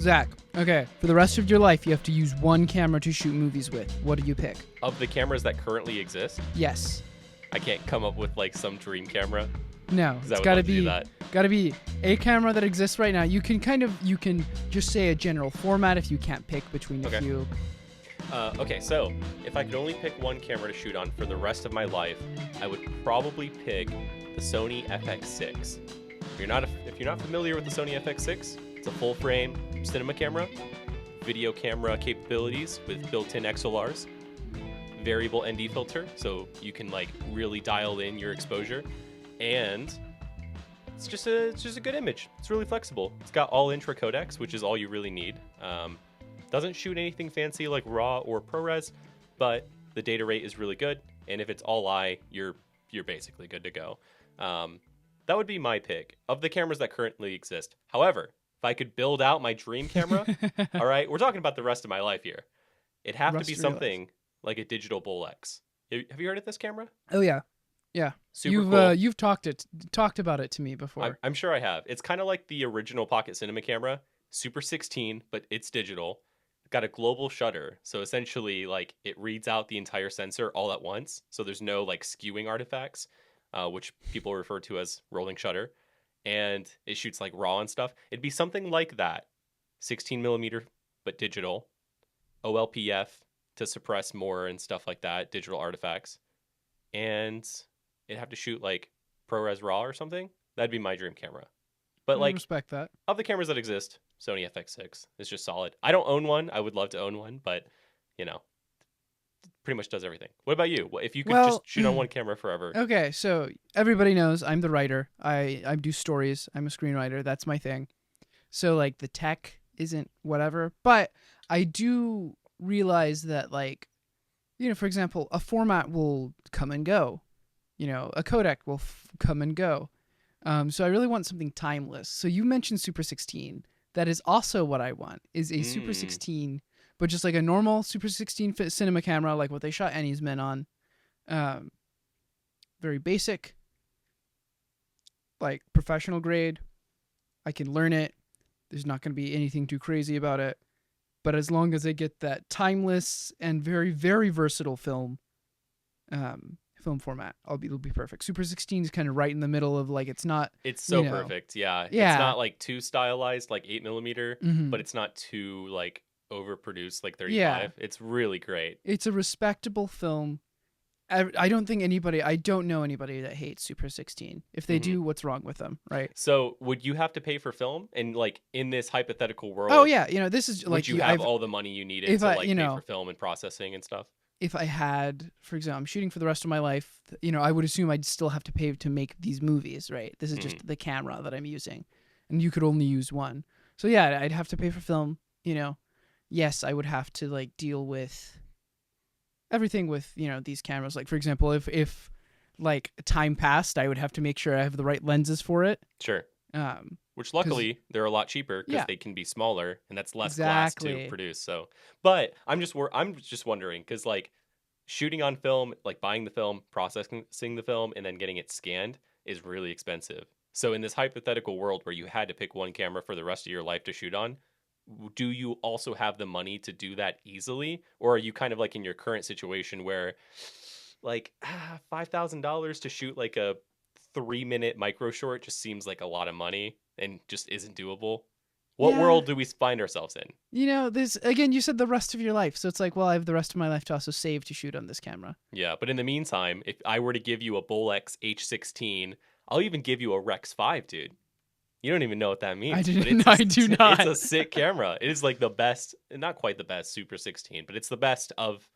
Zach, okay, for the rest of your life, you have to use one camera to shoot movies with. What do you pick? Of the cameras that currently exist, Yes. I can't come up with like some dream camera. No, 'Cause I it's would got to love to do be that. a camera that exists right now. You can just say a general format if you can't pick between a Okay. few. Okay, so if I could only pick one camera to shoot on for the rest of my life, I would probably pick the Sony FX6. If you're not familiar with the Sony FX6, it's a full-frame cinema camera, video camera capabilities with built-in XLRs, variable ND filter, so you can like really dial in your exposure, and it's just a good image. It's really flexible. It's got all intra codecs, which is all you really need. Doesn't shoot anything fancy like RAW or ProRes, but the data rate is really good. And if it's all I, you're basically good to go. That would be my pick of the cameras that currently exist. However, if I could build out my dream camera, all right, we're talking about the rest of my life here. It'd have to Rest be of your life. something like a digital Bolex. Have you heard of this camera? Oh yeah, yeah. Super cool. You've talked about it to me before. I'm sure I have. It's kind of like the original Pocket Cinema camera, Super 16, but it's digital. Got a global shutter, so essentially like it reads out the entire sensor all at once, so there's no like skewing artifacts, which people refer to as rolling shutter, and it shoots like RAW and stuff. It'd be something like that, 16 millimeter but digital, OLPF to suppress more and stuff like that, digital artifacts, and it'd have to shoot like ProRes RAW or something. That'd be my dream camera. But I like respect that. of the cameras that exist, Sony FX6 is just solid. I don't own one. I would love to own one, but you know, pretty much does everything. What about you? If you could Well, just shoot on one camera forever? Okay, so everybody knows I'm the writer. I do stories. I'm a screenwriter. That's my thing. So like the tech isn't whatever, but I do realize that like, for example, a format will come and go. A codec will come and go. So I really want something timeless. So you mentioned Super 16. That is also what I want, is a Super 16, but just like a normal Super 16 cinema camera, like what they shot Annie's Men on. Very basic, like professional grade. I can learn it. There's not going to be anything too crazy about it. But as long as I get that timeless and very, very versatile film format, it'll be perfect. Super 16 is kind of right in the middle of like, it's not. It's so perfect. Yeah. Yeah. It's not like too stylized, like 8 millimeter, Mhm. but it's not too like overproduced, like 35. Yeah. It's really great. It's a respectable film. I don't know anybody that hates Super 16. If they do, what's wrong with them, right? So would you have to pay for film? And like in this hypothetical world, Oh yeah, this is would like you have all the money you needed if to I- like you pay know, for film and processing and stuff? if I had, for example, I'm shooting for the rest of my life, I would assume I'd still have to pay to make these movies, right? This is just the camera that I'm using, and you could only use one. So yeah, I'd have to pay for film. Yes, I would have to like deal with everything with these cameras. Like for example, if like time passed, I would have to make sure I have the right lenses for it. Sure. Um, Which luckily they're a lot cheaper because Yeah. they can be smaller and that's less glass Exactly. to produce. So, but I'm just wondering because like shooting on film, like buying the film, processing the film, and then getting it scanned is really expensive. So in this hypothetical world where you had to pick one camera for the rest of your life to shoot on, do you also have the money to do that easily, or are you kind of like in your current situation where like $5,000 to shoot like a 3-minute micro short just seems like a lot of money and just isn't doable? What Yeah. world do we find ourselves in? this again, you said the rest of your life, so it's like, well, I have the rest of my life to also save to shoot on this camera. Yeah, but in the meantime, if I were to give you a Bolex H16, I'll even give you a Rex 5, dude. You don't even know what that means. I but didn't. I do not. It's a sick camera. It is like the best, not quite the best Super 16, but it's the best of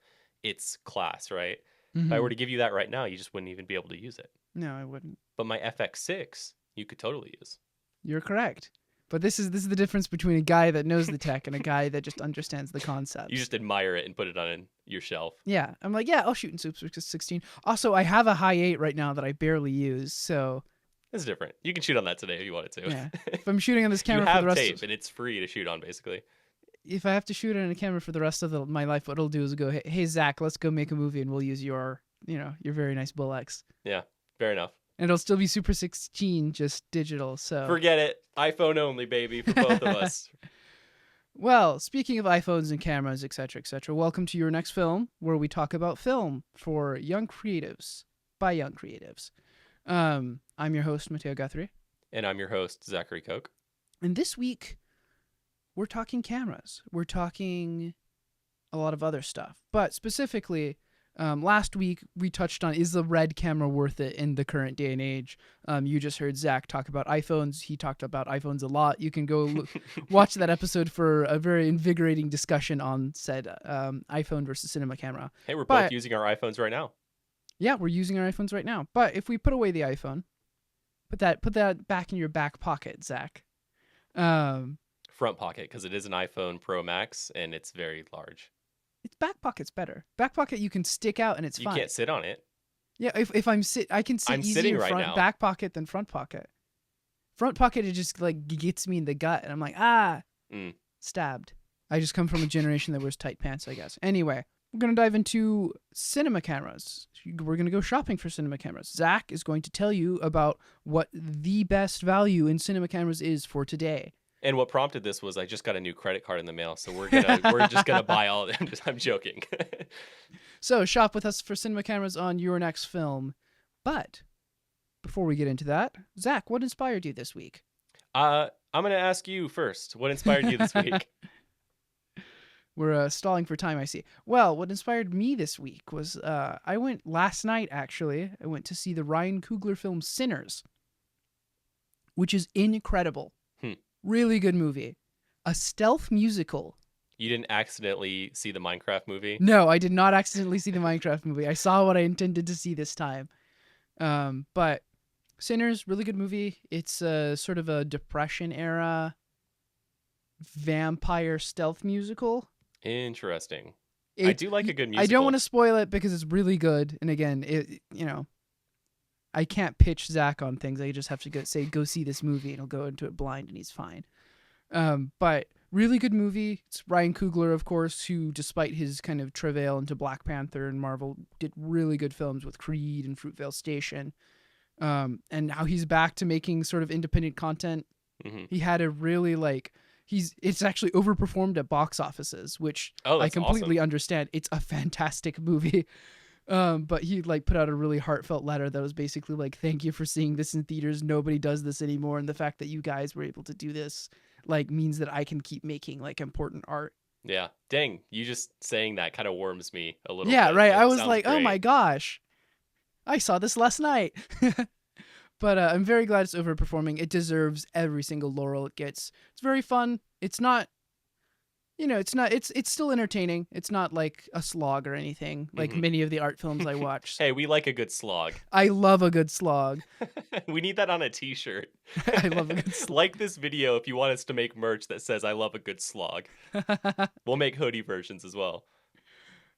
its class, right? If I were to give you that right now, you just wouldn't even be able to use it. No, I wouldn't. But my FX6, you could totally use. You're correct. But this is the difference between a guy that knows the tech and a guy that just understands the concept. You just admire it and put it on your shelf. Yeah, I'm like, yeah, I'll shoot in Super 16. Also, I have a high 8 right now that I barely use, so It's different. You can shoot on that today if you wanted to. yeah. If I'm shooting on this You camera for have the rest tape, of, and it's free to shoot on, basically. if I have to shoot it on a camera for the rest of my life, what it'll do is go, hey Zach, let's go make a movie, and we'll use your very nice Bolex. Yeah, fair enough. And it'll still be Super 16, just digital. So Forget it. iPhone only, baby, for both of us. Well, speaking of iPhones and cameras, etc., welcome to Your Next Film, where we talk about film for young creatives by young creatives. I'm your host, Matteo Guthrie, And I'm your host, Zachary Koch. and this week we're talking cameras. We're talking a lot of other stuff, but specifically, last week we touched on, is the Red camera worth it in the current day and age? You just heard Zach talk about iPhones. He talked about iPhones a lot. You can go watch that episode for a very invigorating discussion on said iPhone versus cinema camera. Hey, we're But- both using our iPhones right now. Yeah, we're using our iPhones right now. But if we put away the iPhone, put that back in your back pocket, Zach. Front pocket, because it is an iPhone Pro Max and it's very large. It's back pocket's better. Back pocket you can stick out and it's You fine. can't sit on it. Yeah, if I can sit I'm easier sitting right front now. back pocket than front pocket. Front pocket, it just like gets me in the gut, and I'm like, stabbed. I just come from a generation that wears tight pants, I guess. Anyway, we're gonna dive into cinema cameras. We're gonna go shopping for cinema cameras. Zach is going to tell you about what the best value in cinema cameras is for today. And what prompted this was I just got a new credit card in the mail, so we're just gonna buy all of them. I'm joking. So shop with us for cinema cameras on Your Next Film. But before we get into that, Zach, what inspired you this week? I'm gonna ask you first. What inspired you this week? We're stalling for time, I see. Well, what inspired me this week was I went last night, actually. I went to see the Ryan Coogler film Sinners, which is incredible. Really good movie. A stealth musical. You didn't accidentally see the Minecraft movie? No, I did not accidentally see the Minecraft movie. I saw what I intended to see this time. But Sinners, really good movie. It's sort of a Depression era vampire stealth musical. Interesting. I do like a good musical. I don't want to spoil it because it's really good. And again, I can't pitch Zach on things. I just have to go see this movie, and he'll go into it blind, and he's fine. But really good movie. It's Ryan Coogler, of course, who, despite his kind of travail into Black Panther and Marvel, did really good films with Creed and Fruitvale Station. And now he's back to making sort of independent content. Mm-hmm. He had a really it's actually overperformed at box offices, which I completely understand. It's a fantastic movie. But he put out a really heartfelt letter that was basically like, thank you for seeing this in theaters. Nobody does this anymore. And the fact that you guys were able to do this means that I can keep making important art. Yeah. Dang, you just saying that kind of warms me a little Yeah, bit. right. That I was sounds like, oh great. my gosh, I saw this last night. But I'm very glad it's overperforming. It deserves every single laurel it gets. It's very fun. It's not, it's still entertaining. It's not like a slog or anything like many of the art films I watch. Hey, we like a good slog. I love a good slog. We need that on a t-shirt. I love a good slog. Like this video if you want us to make merch that says I love a good slog. We'll make hoodie versions as well.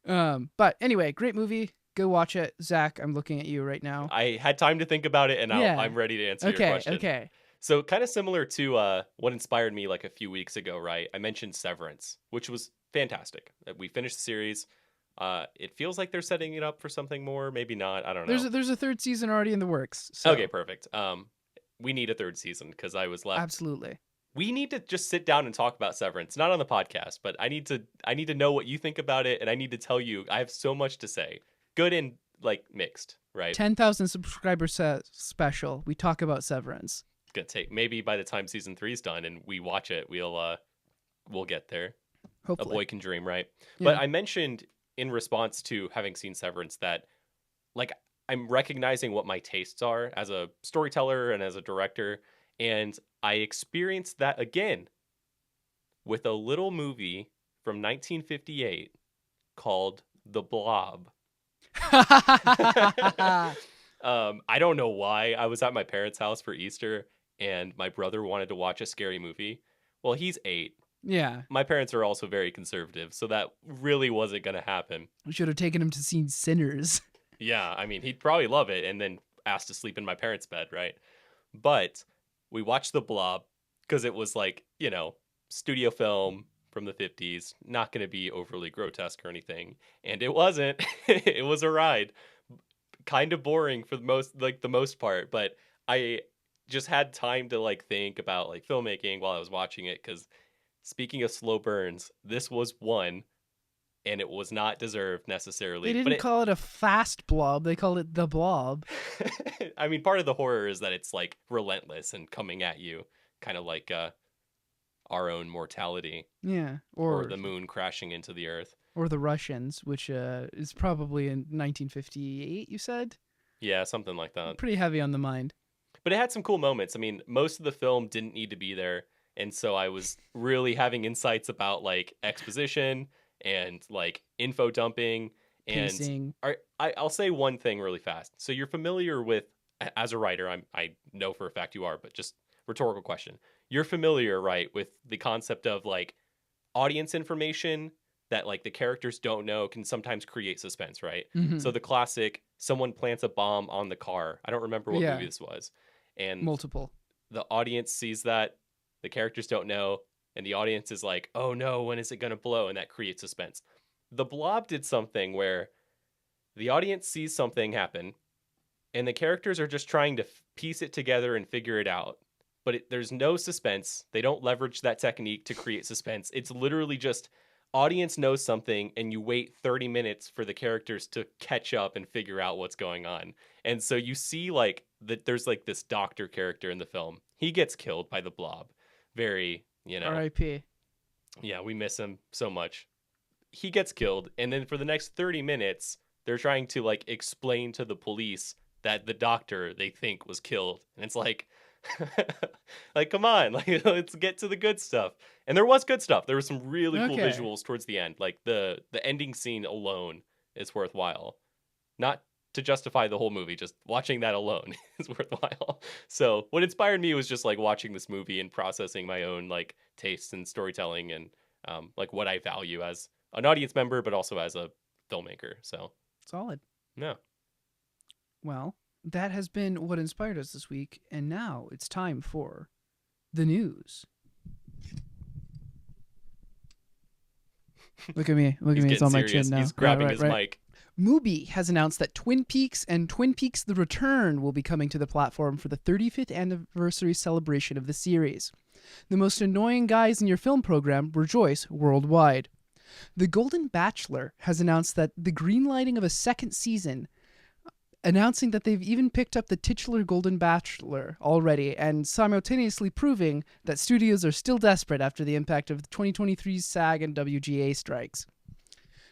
But anyway, great movie. Go watch it. Zach, I'm looking at you right now. I had time to think about it, and I'm ready to answer your question. Okay. So kind of similar to what inspired me a few weeks ago, right? I mentioned Severance, which was fantastic. We finished the series. It feels like they're setting it up for something more. Maybe not. I don't know. There's a third season already in the works. So. Okay, perfect. We need a third season because I was left. Absolutely. We need to just sit down and talk about Severance, not on the podcast, but I need to know what you think about it, and I need to tell you. I have so much to say. Good and mixed, right? 10,000 subscriber special. We talk about Severance. It's gonna take maybe by the time season 3 is done and we watch it, we'll get there. Hopefully. A boy can dream, right? Yeah. But I mentioned in response to having seen Severance that I'm recognizing what my tastes are as a storyteller and as a director, and I experienced that again with a little movie from 1958 called The Blob. I don't know why. I was at my parents' house for Easter, and my brother wanted to watch a scary movie. Well, he's 8. Yeah. My parents are also very conservative, so that really wasn't going to happen. We should have taken him to see Sinners. Yeah, I mean, he'd probably love it and then asked to sleep in my parents' bed, right? But we watched The Blob because it was studio film from the 50s, not going to be overly grotesque or anything. And it wasn't. It was a ride. Kind of boring for the most part, but I just had time to think about filmmaking while I was watching it, because speaking of slow burns, this was one, and it was not deserved They necessarily. But didn't call it a fast blob. They called it the blob. I mean, part of the horror is that it's like relentless and coming at you, kind of like our own mortality Yeah, or the moon crashing into the earth. or the Russians, which is probably in 1958. You said Yeah, something like that. pretty heavy on the mind. But it had some cool moments. I mean, most of the film didn't need to be there, and so I was really having insights about like exposition and like info dumping. And Pacing. I'll say one thing really fast. So you're familiar with, as a writer, I know for a fact you are, but just rhetorical question. You're familiar, right, with the concept of like audience information that like the characters don't know can sometimes create suspense, right? Mhm. So the classic, someone plants a bomb on the car. I don't remember what Yeah. movie this was. And Multiple. the audience sees that, the characters don't know, and the audience is like, oh no, when is it going to blow? And that creates suspense. The Blob did something where the audience sees something happen, and the characters are just trying to piece it together and figure it out. But there's no suspense. They don't leverage that technique to create suspense. It's literally just audience knows something, and you wait 30 minutes for the characters to catch up and figure out what's going on. And so you see like that there's like this doctor character in the film. He gets killed by the Blob. Very, R.I.P. yeah, we miss him so much. He gets killed, and then for the next 30 minutes, they're trying to like explain to the police that the doctor they think was killed. And it's like like come on, like let's get to the good stuff. And there was good stuff. There were some really cool Okay. visuals towards the end. Like the ending scene alone is worthwhile. Not to justify the whole movie, just watching that alone is worthwhile. So what inspired me was just like watching this movie and processing my own like tastes and storytelling and like what I value as an audience member, but also as a filmmaker. So Solid. no, Well, that has been what inspired us this week, and now it's time for the news. Look at me. Look he's at me. It's getting on my serious. chin now. He's grabbing Right, his right. mic. Mubi has announced that Twin Peaks and Twin Peaks The Return will be coming to the platform for the 35th anniversary celebration of the series. The most annoying guys in your film program rejoice worldwide. The Golden Bachelor has announced that the greenlighting of a second season, announcing that they've even picked up the titular Golden Bachelor already, and simultaneously proving that studios are still desperate after the impact of the 2023's SAG and WGA strikes.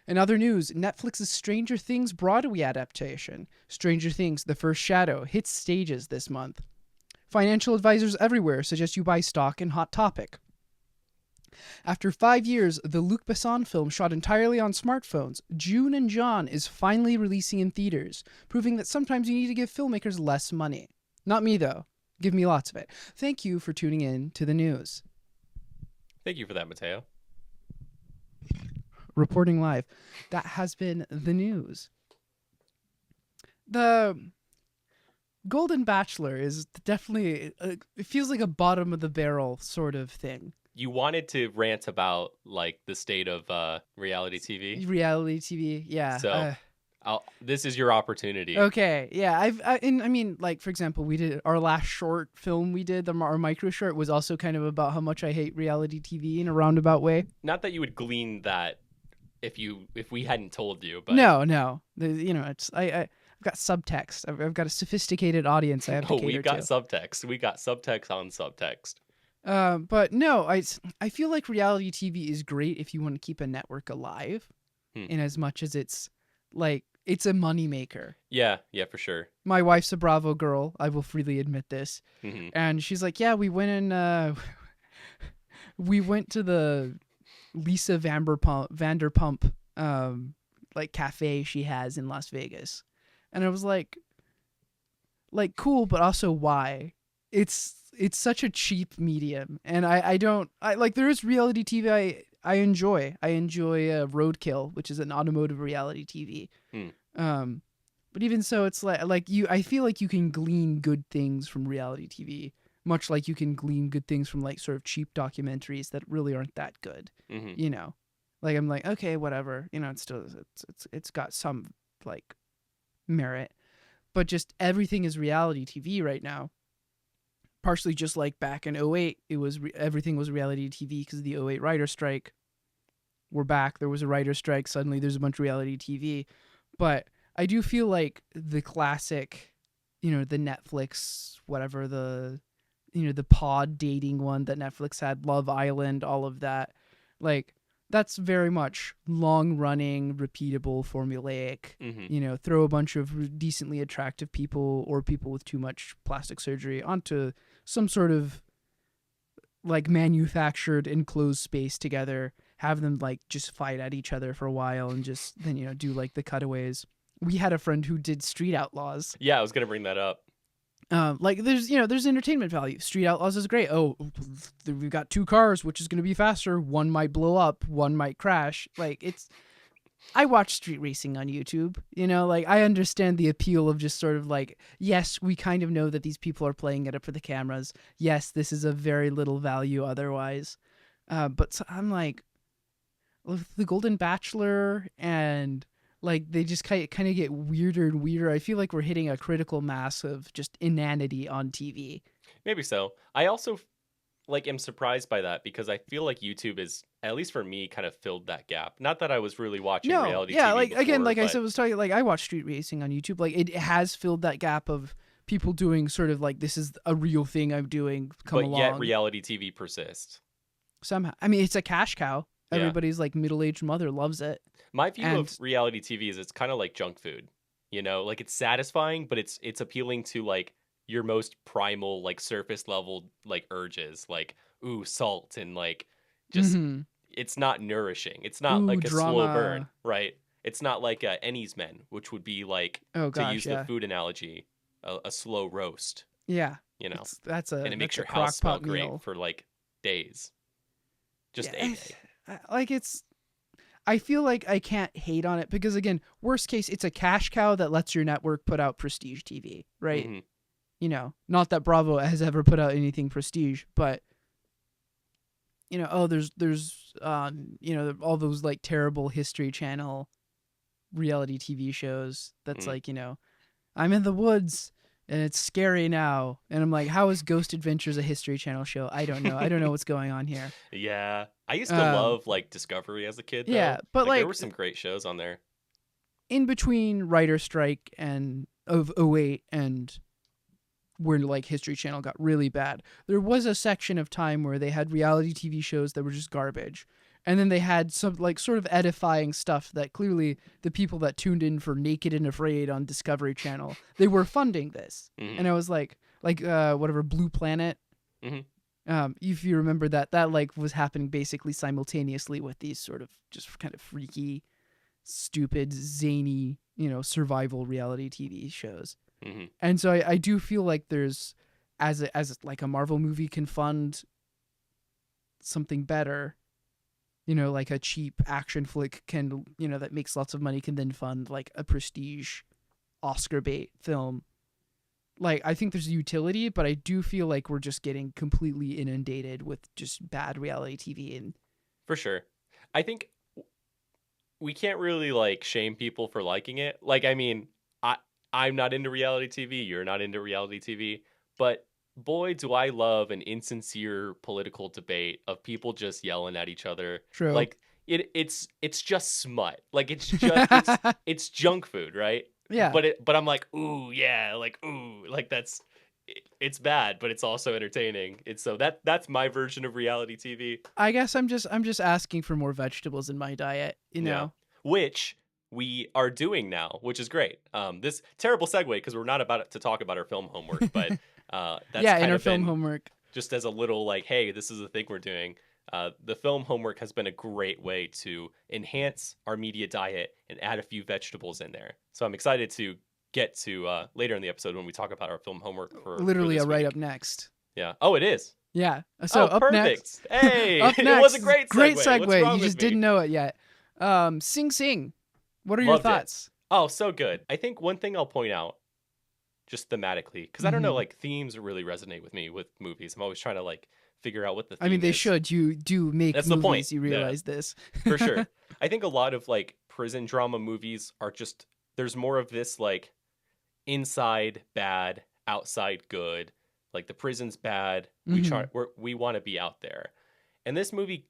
In other news, Netflix's Stranger Things Broadway adaptation, Stranger Things: The First Shadow, hits stages this month. Financial advisors everywhere suggest you buy stock in Hot Topic. After 5 years, the Luc Besson film shot entirely on smartphones, June and John is finally releasing in theaters, proving that sometimes you need to give filmmakers less money. Not me, though. Give me lots of it. Thank you for tuning in to the news. Thank you for that, Mateo. Reporting live. That has been the news. The Golden Bachelor is definitely, it feels like a bottom of the barrel sort of thing. You wanted to rant about like the state of reality TV. Reality TV, yeah. So this is your opportunity. Okay, yeah. I mean, like for example, we did our last short film we did, our micro short was also kind of about how much I hate reality TV in a roundabout way. Not that you would glean that if we hadn't told you, but No. It's I've got subtext. I've got a sophisticated audience I have to cater we got to. subtext. We got subtext on subtext. But no, I feel like reality TV is great if you want to keep a network alive, in as much as it's like it's a moneymaker. Yeah, for sure. My wife's a Bravo girl. I will freely admit this, and she's like, "Yeah, we went we went to the Lisa Vanderpump like cafe she has in Las Vegas," and I was like cool, but also why? It's such a cheap medium, and I like there is reality TV I enjoy. I enjoy Roadkill, which is an automotive reality TV. But even so, it's I feel like you can glean good things from reality TV, much like you can glean good things from like sort of cheap documentaries that really aren't that good. You know, like I'm like, okay, whatever. You know, it's got some like merit, but just everything is reality TV right now. partially just like back in '08, it was everything was reality TV because of the '08 writer strike. We're back. There was a writer strike. Suddenly there's a bunch of reality TV. But I do feel like the classic, the Netflix, whatever the pod dating one that Netflix had, Love Island, all of that. Like, that's very much long running, repeatable, formulaic. Mm-hmm. Throw a bunch of decently attractive people or people with too much plastic surgery onto some sort of like manufactured enclosed space together, have them like just fight at each other for a while and just then, do like the cutaways. We had a friend who did Street Outlaws. Yeah, I was gonna bring that up. Like there's entertainment value. Street Outlaws is great. Oh, we've got two cars, which is going to be faster. One might blow up, one might crash. Like I watch street racing on YouTube. Like I understand the appeal of just sort of like, yes, we kind of know that these people are playing it up for the cameras. Yes, this is a very little value otherwise. But so I'm like, with The Golden Bachelor and like they just kind of get weirder and weirder. I feel like we're hitting a critical mass of just inanity on TV. Maybe so. I also am surprised by that because I feel like YouTube is, at least for me, kind of filled that gap. Not that I was really watching reality TV like before, again, like but... I said, was talking like I watch street racing on YouTube. Like it has filled that gap of people doing sort of like, this is a real thing I'm doing. Come along. But yet reality TV persists. Somehow, I mean, it's a cash cow. Yeah. Everybody's like middle-aged mother loves it. My view of reality TV is it's kind of like junk food. Like it's satisfying, but it's appealing to like your most primal, like surface level, like urges, like ooh, salt and like just it's not nourishing. It's not like a drama. slow burn, right? It's not like Ennie's Men, which would be like, to use the food analogy, a slow roast. Yeah, and it makes your house smell meal. great for like days. Just a day. Like I feel like I can't hate on it because again, worst case, it's a cash cow that lets your network put out prestige TV, right? Mm-hmm. Not that Bravo has ever put out anything prestige, but there's all those like terrible History Channel reality TV shows that's like, I'm in the woods and it's scary now. And I'm like, how is Ghost Adventures a History Channel show? I don't know. I don't know what's going on here. Yeah. I used to love like Discovery as a kid, though. Yeah, but like there were some great shows on there. In between writer strike and of '08 and where like History Channel got really bad, there was a section of time where they had reality TV shows that were just garbage. And then they had some like sort of edifying stuff that clearly the people that tuned in for Naked and Afraid on Discovery Channel, they were funding this. And I was like whatever, Blue Planet. If you remember that like was happening basically simultaneously with these sort of just kind of freaky, stupid, zany, survival reality TV shows. And so I do feel like there's, as like a Marvel movie can fund something better, like a cheap action flick can, that makes lots of money can then fund like a prestige Oscar bait film. Like, I think there's a utility, but I do feel like we're just getting completely inundated with just bad reality TV. And for sure. I think we can't really like shame people for liking it. Like, I mean, I'm not into reality TV. You're not into reality TV, but boy, do I love an insincere political debate of people just yelling at each other. True. Like it's just smut. Like it's it's junk food, right? Yeah. But I'm like, ooh, yeah, like ooh, like it's bad, but it's also entertaining. It's so that's my version of reality TV. I guess I'm just asking for more vegetables in my diet, Yeah. Which we are doing now, which is great. This terrible segue because we're not about to talk about our film homework, but that's in our film homework. Just as a little like, hey, this is the thing we're doing. The film homework has been a great way to enhance our media diet and add a few vegetables in there. So I'm excited to get to later in the episode when we talk about our film homework for literally for a this right week. up next. Yeah. Oh, it is. Yeah. So up perfect. next. Hey, up next. It was a great segue. Great What's segue. wrong You just with me? didn't know it yet. Sing Sing. What are your Loved it. thoughts? Oh, so good. I think one thing I'll point out, just thematically, because I don't know, like themes really resonate with me with movies. I'm always trying to like figure out what the theme I mean, they is. should. You do make That's movies. the point. You realize this. For sure. I think a lot of like prison drama movies are just, there's more of this like inside bad, outside good. Like the prison's bad. Mhm. We want to be out there. And this movie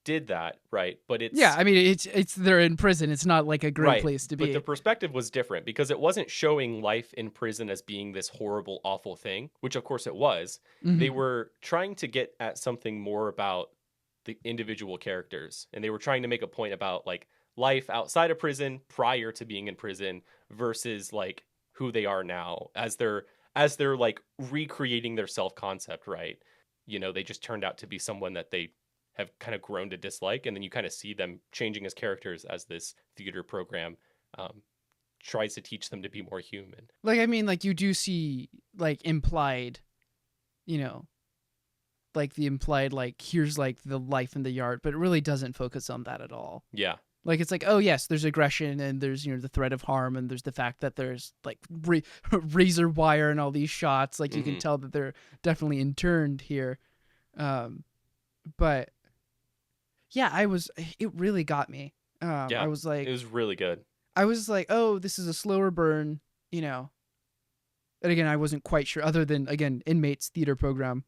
did that, right? But Yeah, it's I mean it's they're in prison. It's not like a great right. place to But the be. perspective was different because it wasn't showing life in prison as being this horrible, awful thing, which of course it was. They Mhm. were trying to get at something more about the individual characters. And they were trying to make a point about like life outside of prison prior to being in prison versus like who they are now as they're like recreating their self-concept, right? They just turned out to be someone that they have kind of grown to dislike, and then you kind of see them changing as characters as this theater program um, tries to teach them to be more human. Like I mean like you do see like implied, you know, like the implied like here's like the life in the yard, but it really doesn't focus on that at all. Yeah. Like it's like, oh yes, there's aggression and there's the threat of harm and there's the fact that there's like razor wire and all these shots. Like you can Hmm. tell that they're definitely interned here. Um, but yeah, it really got me. Yeah. I was It like, was really good. oh, this is a slower burn, you know. And again, I wasn't quite sure. Other than again, inmates theater program,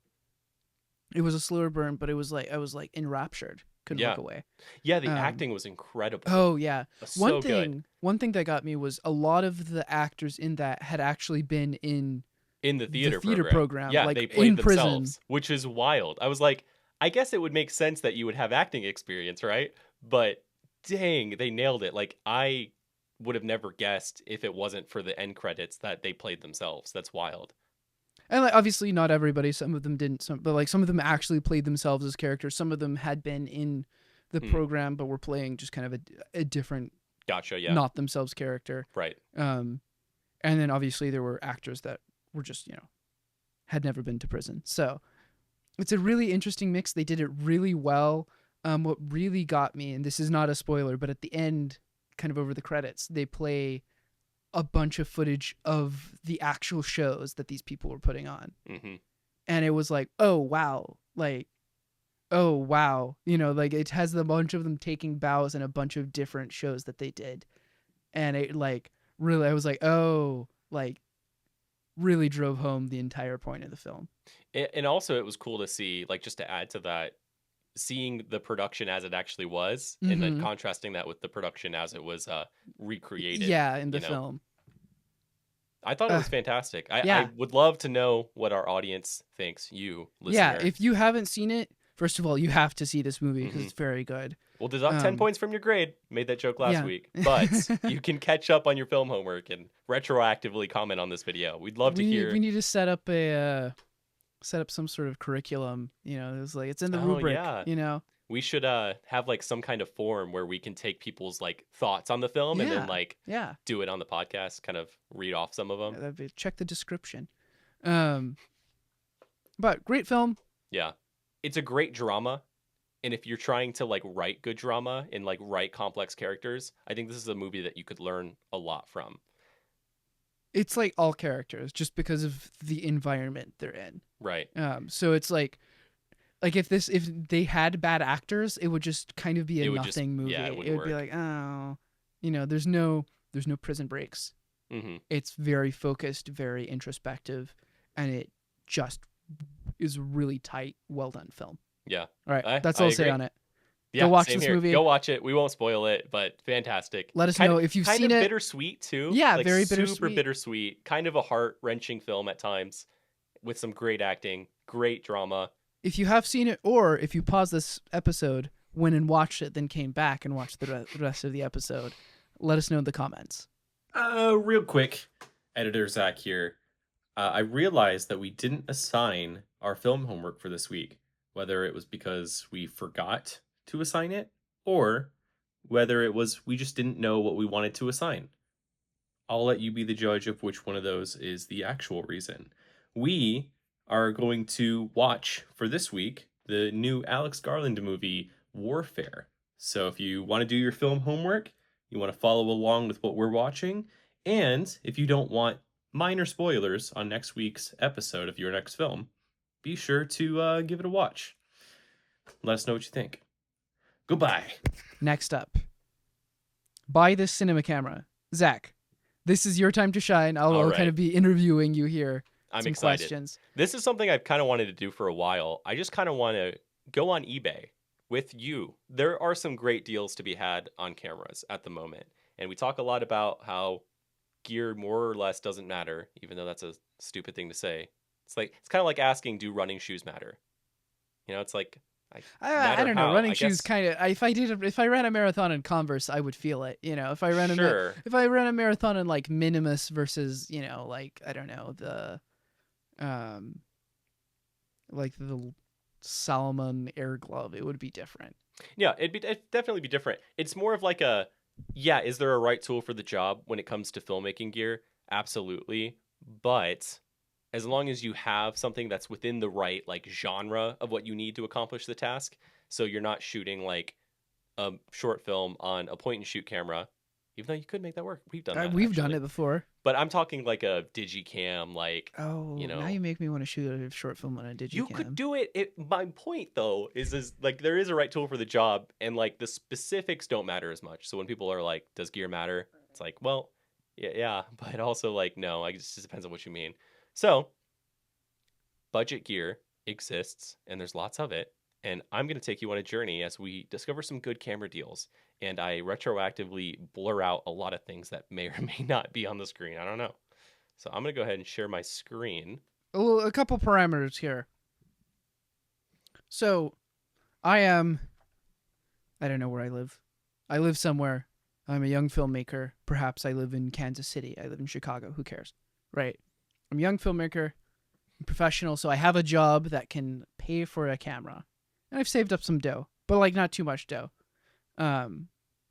it was a slower burn, but it was like I was like enraptured, couldn't Yeah. look away. Yeah, the Um, acting was incredible. Oh yeah. So good. One thing that got me was a lot of the actors in that had actually been in In the the theater theater program. program, Yeah, like they played in prison. themselves, which is wild. I was like, I guess it would make sense that you would have acting experience, right? But dang, they nailed it. Like I would have never guessed if it wasn't for the end credits that they played themselves. That's wild. And like obviously not everybody, some of them didn't, but like some of them actually played themselves as characters. Some of them had been in the Hmm. program but were playing just kind of a different Gotcha, yeah. not themselves character. Right. Um and then obviously there were actors that were just, had never been to prison. So it's a really interesting mix. They did it really well. What really got me, and this is not a spoiler, but at the end, kind of over the credits, they play a bunch of footage of the actual shows that these people were putting on. Hmm. And it was like, oh, wow. Like, oh, wow. Like it has a bunch of them taking bows in a bunch of different shows that they did. And it, like, really, I was like, oh, like, really drove home the entire point of the film. And also it was cool to see, like just to add to that, seeing the production as it actually was, and then Mm-hmm. contrasting that with the production as it was recreated. Yeah, in the You know, film. I thought it Uh, was fantastic. I yeah. would love to know what our audience thinks, you Yeah, listener. if you haven't seen it, first of all, you have to see this movie because Hmm. it's very good. We'll deduct 10 Um, points from your grade. Made that joke last yeah. week. But you can catch up on your film homework and retroactively comment on this video. We'd love to hear. we need to set up set up some sort of curriculum. It's in the Oh, rubric. yeah. You know. We should have like some kind of form where we can take people's like thoughts on the film and then Yeah. like Yeah. do it on the podcast, kind of read off some of them. Check the description. Um, but great film. Yeah. It's a great drama. And if you're trying to like write good drama and like write complex characters, I think this is a movie that you could learn a lot from. It's like all characters, just because of the environment they're in. Right. So it's like if they had bad actors, it would just kind of be a It would just- nothing movie. yeah, it wouldn't would be work. like, oh, there's no prison breaks. Hmm. It's very focused, very introspective, and it just is really tight, well done film. Yeah. All right, I- that's all I I'll say agree. on it. Yeah, watch same this here. movie. Go watch it. We won't spoil it, but fantastic. Let us Kind know of- if you've kind seen of it. bittersweet too. Yeah, like very super bittersweet. bittersweet. Kind of a heart-wrenching film at times, with some great acting, great drama. If you have seen it, or if you pause this episode, went and watched it, then came back and watched the rest of the episode, let us know in the comments. Real quick, editor Zach here. I realized that we didn't assign our film homework for this week, whether it was because we forgot to assign it, or whether it was we just didn't know what we wanted to assign. I'll let you be the judge of which one of those is the actual reason. We are going to watch for this week the new Alex Garland movie, Warfare. So if you want to do your film homework, you want to follow along with what we're watching, and if you don't want minor spoilers on next week's episode of your next film, be sure to give it a watch. Let us know what you think. Goodbye. Next up, buy this cinema camera. Zach, this is your time to shine. I'll All kind right. of be interviewing you here. I'm some excited. questions. This is something I've kind of wanted to do for a while. I just kind of want to go on eBay with you. There are some great deals to be had on cameras at the moment. And we talk a lot about how gear more or less doesn't matter, even though that's a stupid thing to say. It's kind of like asking, do running shoes matter? It's like I matter don't know. how. Running I shoes guess kind of. If I ran a marathon in Converse, I would feel it. If I ran sure. if I ran a marathon in like Minimus versus like I don't know um like the Salomon Air Glove, it would be different. Yeah, it'd definitely be different. It's more of like a, yeah, is there a right tool for the job when it comes to filmmaking gear? Absolutely. But as long as you have something that's within the right like genre of what you need to accomplish the task, so you're not shooting like a short film on a point and shoot camera, even though you could make that work. We've done that We've done actually. it before. But I'm talking like a digicam, like, Oh, now you make me want to shoot a short film on a you could Digicam. do it. My point though is like there is a right tool for the job, and like the specifics don't matter as much. So when people are like, "Does gear matter?" It's like, well, yeah, but also like, no. I guess it just depends on what you mean. So budget gear exists, and there's lots of it. And I'm going to take you on a journey as we discover some good camera deals. And I retroactively blur out a lot of things that may or may not be on the screen. I don't know. So I'm going to go ahead and share my screen. A couple parameters here. So, I don't know where I live. I live somewhere. I'm a young filmmaker. Perhaps I live in Kansas City. I live in Chicago. Who cares? Right. I'm a young filmmaker, I'm professional, so I have a job that can pay for a camera. And I've saved up some dough, but like not too much dough.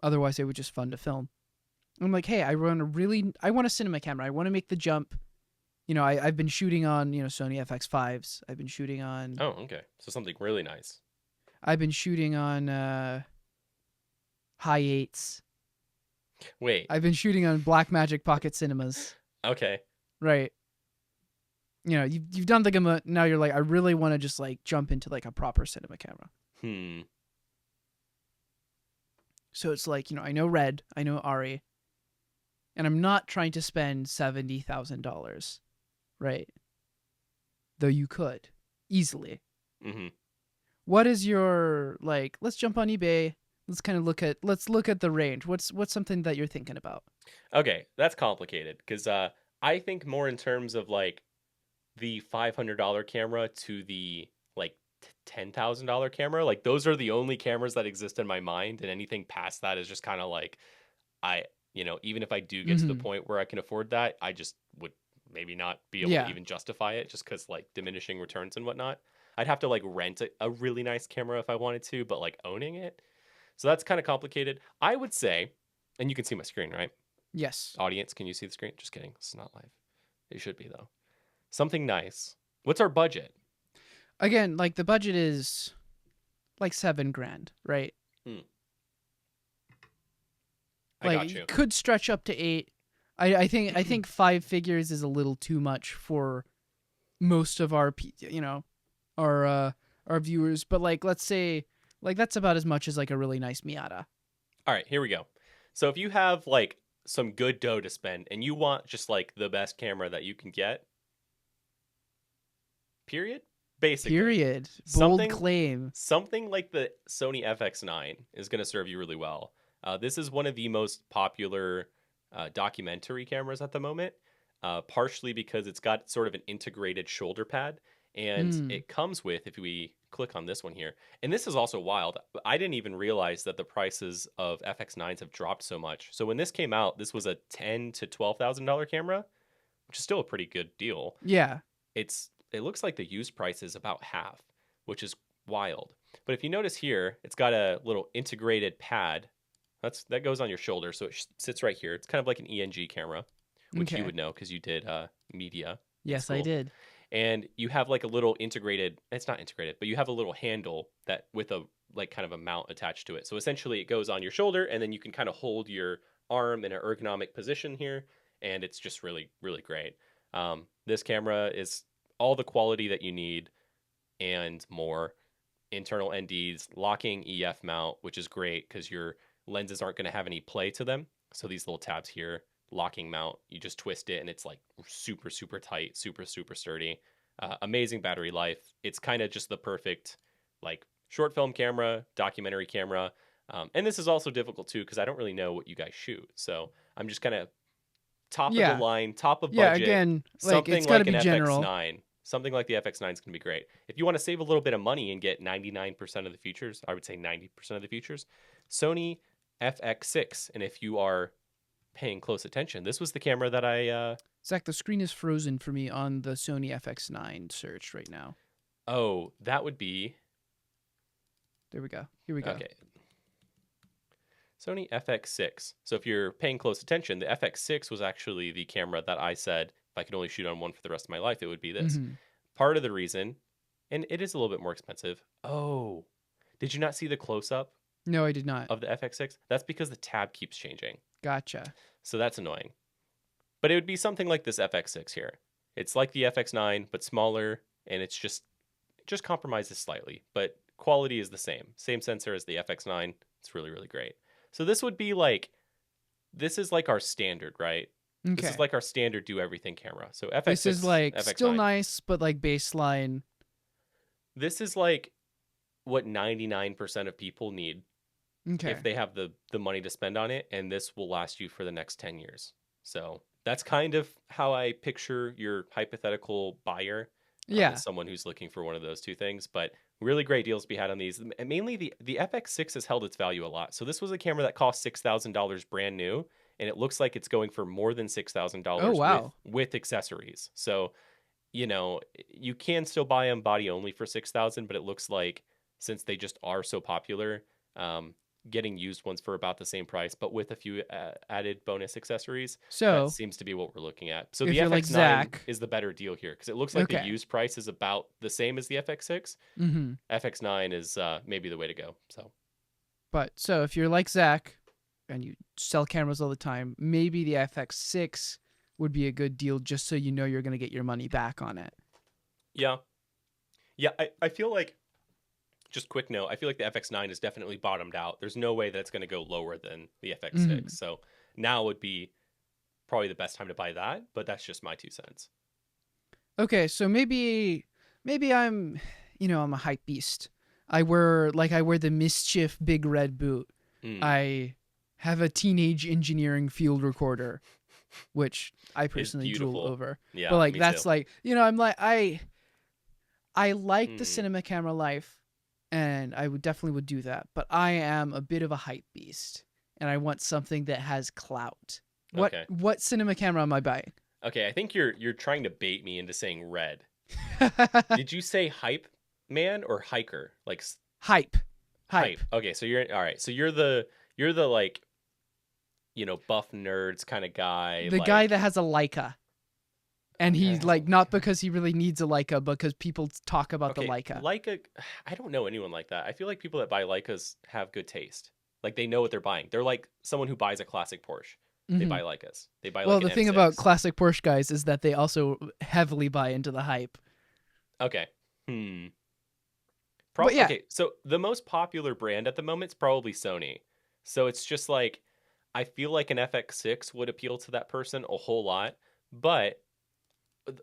Otherwise it would just fund to film. I'm like, hey, I want a cinema camera. I want to make the jump. I've been shooting on, Sony FX5s. I've been shooting on Oh, okay. So something really nice. I've been shooting on high eights. Wait. I've been shooting on Blackmagic Pocket Cinemas. Okay. Right. You've done the gamut. Now you're like, I really want to just like jump into like a proper cinema camera. So it's like, I know Red, I know Ari, and I'm not trying to spend $70,000, right? Though you could easily. Mm-hmm. What is your like? Let's jump on eBay. Let's look at the range. What's something that you're thinking about? Okay, that's complicated because I think more in terms of like the $500 camera to the like $10,000 camera. Like those are the only cameras that exist in my mind, and anything past that is just kind of like even if I do get to the point where I can afford that, I just would maybe not be able to even justify it just because like diminishing returns and whatnot. I'd have to like rent a really nice camera if I wanted to, but like owning it. So that's kind of complicated. I would say, and you can see my screen, right? Yes. Audience, can you see the screen? Just kidding. This is not live. It should be though. Something nice. What's our budget? Again, like the budget is like $7,000, right? I got you. It could stretch up to 8. I think 5 figures is a little too much for most of our our viewers, but like let's say like that's about as much as like a really nice Miata. All right, here we go. So if you have like some good dough to spend and you want just like the best camera that you can get, period, basically. Period. Bold claim. Something like the Sony FX9 is going to serve you really well. This is one of the most popular documentary cameras at the moment, partially because it's got sort of an integrated shoulder pad. And it comes with, if we click on this one here, and this is also wild. I didn't even realize that the prices of FX9s have dropped so much. So when this came out, this was a $10,000 to $12,000 camera, which is still a pretty good deal. Yeah. It looks like the used price is about half, which is wild. But if you notice here, it's got a little integrated pad. That goes on your shoulder, so it sits right here. It's kind of like an ENG camera, which you would know because you did media. Yes, I did. And you have like a little integrated, it's not integrated, but you have a little handle that with a like kind of a mount attached to it. So essentially it goes on your shoulder and then you can kind of hold your arm in an ergonomic position here. And it's just really, really great. This camera is all the quality that you need and more. Internal NDs, locking EF mount, which is great because your lenses aren't going to have any play to them. So these little tabs here locking mount. You just twist it and it's like super, super tight, super, super sturdy. Amazing battery life. It's kind of just the perfect like short film camera, documentary camera. And this is also difficult too because I don't really know what you guys shoot. So I'm just kind of top of the Yeah. line, top of Yeah, budget, again, like something it's got to like an be general. FX9. Something like the FX9 is going to be great. If you want to save a little bit of money and get 99% of the features, I would say 90% of the features, Sony FX6. And if you are paying close attention, this was the camera that Zach, the screen is frozen for me on the Sony FX9 search right now. that would be, There we go. Here we go. okay, Sony FX6. So if you're paying close attention, the FX6 was actually the camera that I said if I could only shoot on one for the rest of my life, it would be this. Mhm. Part of the reason, and it is a little bit more expensive. Oh, did you not see the close up No, I did not. of the FX6? That's because the tab keeps changing. Gotcha. So that's annoying. But it would be something like this FX6 here. It's like the FX9, but smaller, and it's just compromises slightly, but quality is the same. Same sensor as the FX9. It's really, really great. So this would be like, this is like our standard, right? Okay. This is like our standard do everything camera. So FX6, This is like FX9. still nice, but like baseline. This is like what 99% of people need Okay. if they have the money to spend on it, and this will last you for the next 10 years. So that's kind of how I picture your hypothetical buyer. Yeah. As someone who's looking for one of those two things, but really great deals to be had on these. And mainly the FX6 has held its value a lot. So this was a camera that cost $6,000 brand new, and it looks like it's going for more than $6,000 Oh, wow. with accessories. So, you can still buy them body only for 6,000, but it looks like since they just are so popular, getting used ones for about the same price, but with a few added bonus accessories. So That seems to be what we're looking at. So if the you're FX9 like Zach- is the better deal here because it looks like the Okay. used price is about the same as the FX6. hmm FX9 is maybe the way to go. so if you're like Zach and you sell cameras all the time, maybe the FX6 would be a good deal just so you know you're going to get your money back on it. Yeah. I feel like, just quick note, I feel like the FX9 is definitely bottomed out. There's no way that it's going to go lower than the FX6. Mhm. So now would be probably the best time to buy that, but that's just my 2 cents. Okay, so maybe I'm I'm a hype beast. I wear the Mischief big red boot. Mm. I have a teenage engineering field recorder, which I It's personally drool beautiful. over. Yeah, But like me that's too. like I'm like I like the Mm. cinema camera life, and I would definitely do that. But I am a bit of a hype beast, and I want something that has clout. Okay. What cinema camera am I buying? Okay, I think you're trying to bait me into saying red. Did you say hype man or hiker? Like Hype. Okay, so you're all right. So you're the like, buff nerds kind of guy. The like, guy that has a Leica. And he's Okay. like, not because he really needs a Leica, because people talk about the Leica. Leica, I don't know anyone like that. I feel like people that buy Leicas have good taste. Like they know what they're buying. They're like someone who buys a classic Porsche. They Mhm. buy Leicas. They buy Well, like the an thing M6. about classic Porsche guys is that they also heavily buy into the hype. Okay. But yeah. Okay, so the most popular brand at the moment is probably Sony. So it's just like, I feel like an FX6 would appeal to that person a whole lot. But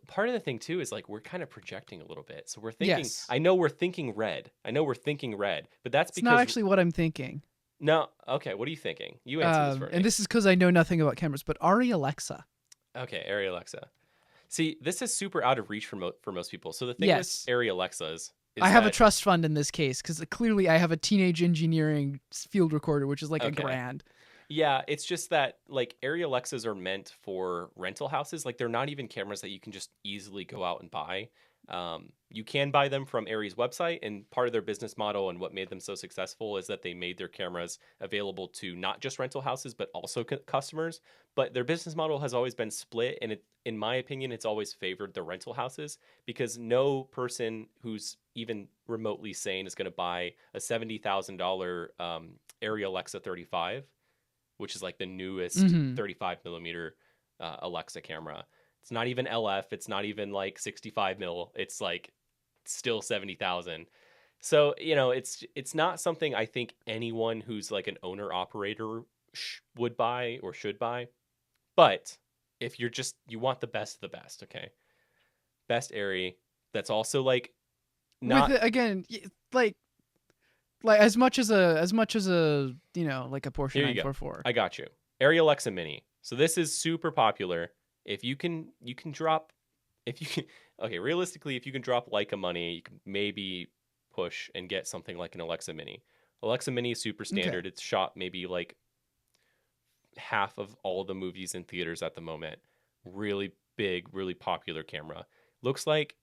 part of the thing too is like we're kind of projecting a little bit. So we're thinking, Yes. I know we're thinking red. But that's It's because not actually what I'm thinking. No, okay, what are you thinking? You answer this for me. And this is because I know nothing about cameras, but Ari Alexa. Okay, Arri Alexa. See, this is super out of reach for most people. So the thing Yes. with Arri Alexas is I have a that- trust fund in this case because clearly I have a teenage engineering field recorder, which is like Okay. $1,000. Yeah, it's just that like Arri Alexas are meant for rental houses. Like they're not even cameras that you can just easily go out and buy. You can buy them from Arri's website, and part of their business model and what made them so successful is that they made their cameras available to not just rental houses but also customers. But their business model has always been split, and in my opinion, it's always favored the rental houses because no person who's even remotely sane is going to buy a $70,000 Arri Alexa 35, which is like the newest Mhm. 35 millimeter Alexa camera. It's not even LF. It's not even like 65 mil. It's like still 70,000. So, it's not something I think anyone who's like an owner operator would buy or should buy. But if you want the best of the best, okay? Best Arri that's also like not With again, like as much as a like a Porsche here you go. 944. I got you. Arri Alexa Mini. So this is super popular. If you can drop if you can okay, realistically if you can drop Leica money, you can maybe push and get something like an Alexa Mini. Alexa Mini is super standard. It's shot maybe like half of all the movies in theaters at the moment. Really big, really popular camera. Looks like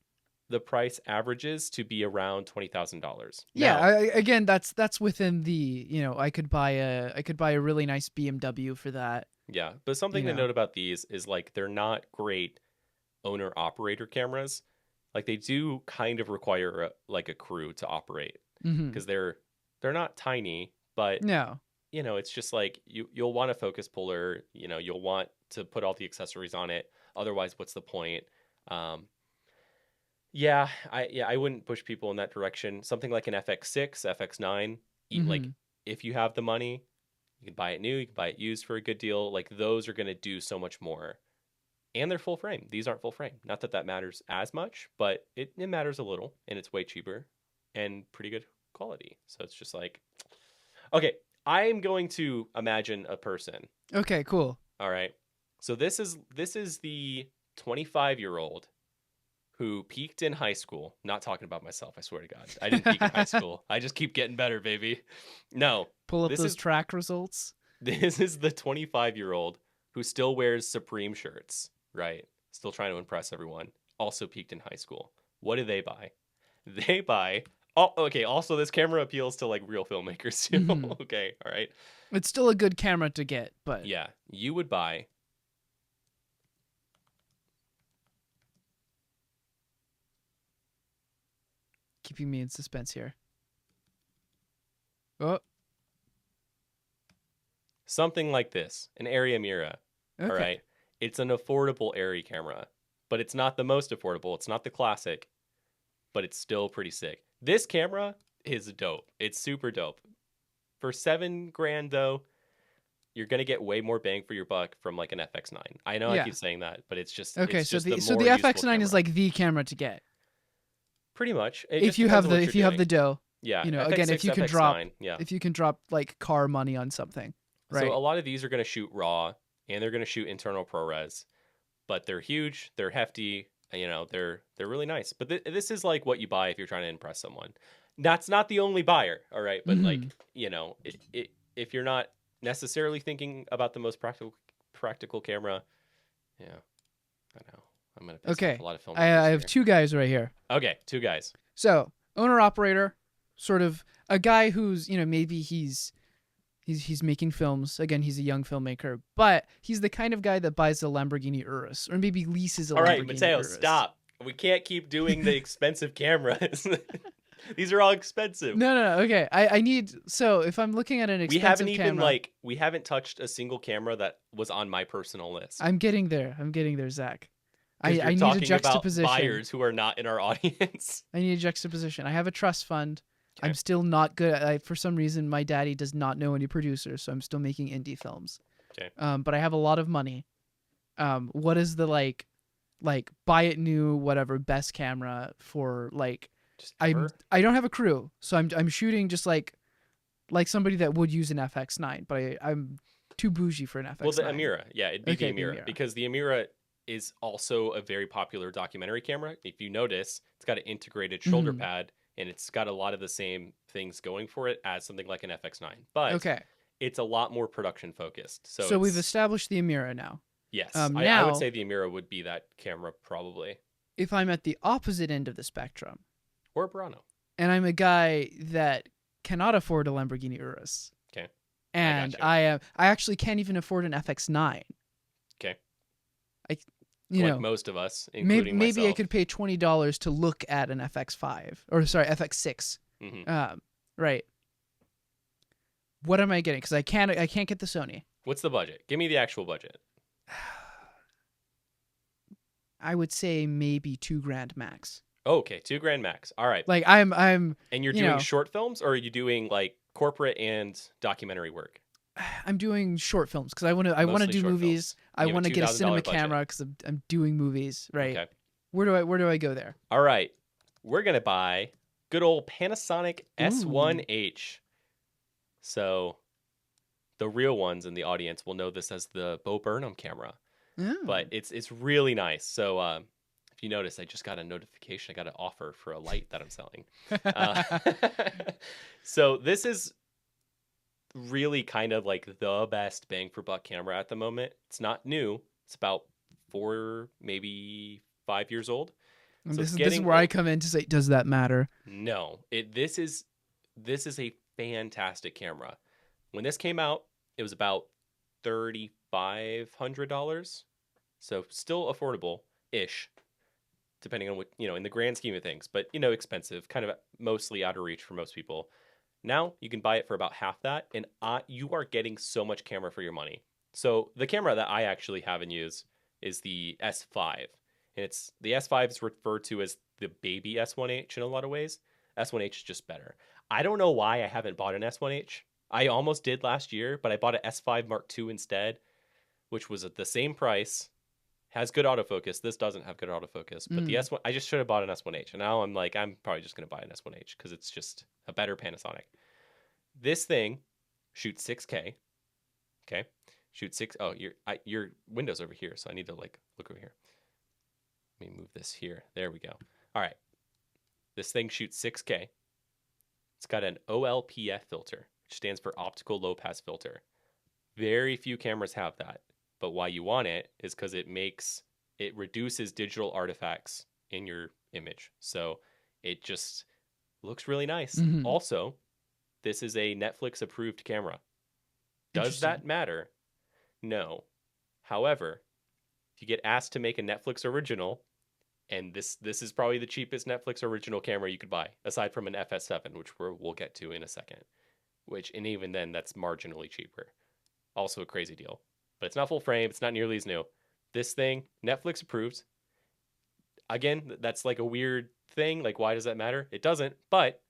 the price averages to be around $20,000. Yeah, Now, again, that's within the I could buy a really nice BMW for that. yeah, but something You to know. note about these is like they're not great owner operator cameras. Like they do kind of require like a crew to operate Mm-hmm. because they're not tiny, but No. it's just like you'll want a focus puller, you'll want to put all the accessories on it. Otherwise, what's the point? Um, I wouldn't push people in that direction. Something like an FX6, FX9, like Mm-hmm. if you have the money, you can buy it new, you can buy it used for a good deal. Like those are going to do so much more. And they're full frame. These aren't full frame. Not that that matters as much, but it matters a little and it's way cheaper and pretty good quality. So it's just like, okay, I'm going to imagine a person. Okay, cool. All right. So this is the 25-year-old who peaked in high school. Not talking about myself, I swear to God. I didn't peak in high school. I just keep getting better, baby. No. Pull up This those is track results. this is the 25-year-old who still wears Supreme shirts, right? Still trying to impress everyone. Also peaked in high school. What do they buy? They buy Oh, okay. Also, this camera appeals to like real filmmakers too. Mhm. Okay, all right. It's still a good camera to get, but Yeah, you would buy keeping me in suspense here. Oh, something like this, an Arri Amira. okay. All right, it's an affordable Arri camera, but it's not the most affordable. It's not the classic, but it's still pretty sick. This camera is dope. It's super dope. For $7,000 though, you're gonna get way more bang for your buck from like an FX9. I know I Yeah. keep saying that, but it's just Okay, it's so just the more the useful FX9 is camera. like the camera to get Pretty much. It if just you depends have on the what if you're you have the doing. dough. Yeah, Again, if FX6, you can drop FX9, yeah. if you can drop like car money on something, right? So a lot of these are going to shoot RAW and they're going to shoot internal ProRes, but they're huge, they're hefty, they're really nice. But this is like what you buy if you're trying to impress someone. That's not the only buyer, all right? But like, Mhm. if you're not necessarily thinking about the most practical camera, yeah, I know. I'm going to piss Okay, off a lot of filmmakers I have here. two guys right here. Okay, two guys. So owner operator, sort of a guy who's maybe he's making films. Again, he's a young filmmaker, but he's the kind of guy that buys a Lamborghini Urus or maybe leases a All right, Lamborghini Mateo, Urus. stop. We can't keep doing the expensive cameras. These are all expensive. No. Okay, I need. So if I'm looking at an We expensive haven't even camera, we haven't touched a single camera that was on my personal list. I'm getting there. Zach. 'Cause I you're need a talking juxtaposition. about buyers who are not in our audience. I need a juxtaposition. I have a trust fund. Okay. I'm still not good. For some reason, my daddy does not know any producers, so I'm still making indie films. Okay. But I have a lot of money. What is the like buy it new whatever best camera for like? Just ever? I don't have a crew, so I'm shooting just like somebody that would use an FX9, but I'm too bougie for an FX9. Well, the Amira. Yeah, it'd be Okay, the the Amira Amira. because the Amira is also a very popular documentary camera. If you notice, it's got an integrated shoulder Mhm. pad and it's got a lot of the same things going for it as something like an FX9. But Okay, it's a lot more production focused. so we've it's- established the Amira now. yes, now- I would say the Amira would be that camera probably, If I'm at the opposite end of the spectrum, or a Burano. and I'm a guy that cannot afford a Lamborghini Urus. Okay. And gotcha. I actually can't even afford an FX9. Okay. You Like know, most of us, maybe including I myself. could pay $20 to look at an FX5 or sorry, FX6. Mhm. Right. What am I getting? Because I can't get the Sony. What's the budget? Give me the actual budget. I would say maybe $2,000 max. Oh, okay, $2,000 max. All right. Like I'm And you're you doing know. short films, or are you doing like corporate and documentary work? I'm doing short films because I want to Mostly do short films. movies. I You have a want to get a $2,000 cinema budget. camera because I'm doing movies, right? Okay. Where do I go there? All right. We're going to buy good old Panasonic S1H. So the real ones in the audience will know this as the Bo Burnham camera, Oh. but it's really nice. So if you notice, I just got a notification. I got an offer for a light that I'm selling. So this is really kind of like the best bang for buck camera at the moment. It's not new. It's about 4, maybe 5 years old. And So this it's is getting where I old. come in to say, does that matter? No, this is a fantastic camera. When this came out, it was about $3,500, so still affordable ish, depending on what in the grand scheme of things. But expensive, kind of mostly out of reach for most people. Now you can buy it for about half that, and you are getting so much camera for your money. So the camera that I actually have and use is the S5, and the S5 is referred to as the baby S1H in a lot of ways. S1H is just better. I don't know why I haven't bought an S1H. I almost did last year, but I bought an S5 Mark II instead, which was at the same price. Has good autofocus. This doesn't have good autofocus, but the S1, I just should have bought an S1H. And now I'm probably just going to buy an S1H because it's just a better Panasonic. This thing shoots 6K. Okay. Shoots 6. Oh, your window's over here, so I need to look over here. Let me move this here. There we go. All right. This thing shoots 6K. It's got an OLPF filter, which stands for optical low pass filter. Very few cameras have that. But why you want it is because it reduces digital artifacts in your image. So it just looks really nice. Mhm. Also, this is a Netflix approved camera. Does that matter? No. However, if you get asked to make a Netflix original, and this is probably the cheapest Netflix original camera you could buy, aside from an FS7, which we'll get to in a second. And even then, that's marginally cheaper. Also a crazy deal. But it's not full frame. It's not nearly as new. This thing, Netflix approved. Again, that's like a weird thing. Like, why does that matter? It doesn't. But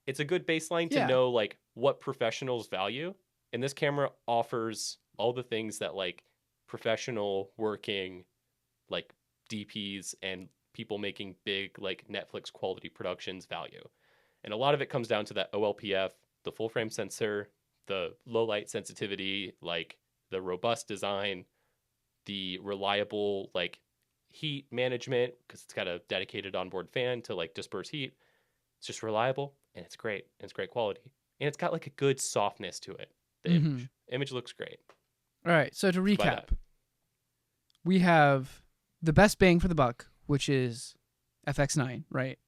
it's a good baseline to know what professionals value. And this camera offers all the things that professional working DPs and people making big Netflix quality productions value. And a lot of it comes down to that OLPF, the full frame sensor, the low light sensitivity, the robust design, the reliable heat management because it's got a dedicated onboard fan to disperse heat. It's just reliable and it's great. And it's great quality. And it's got a good softness to it. The image looks great. All right, so to recap, we have the best bang for the buck, which is FX9, right?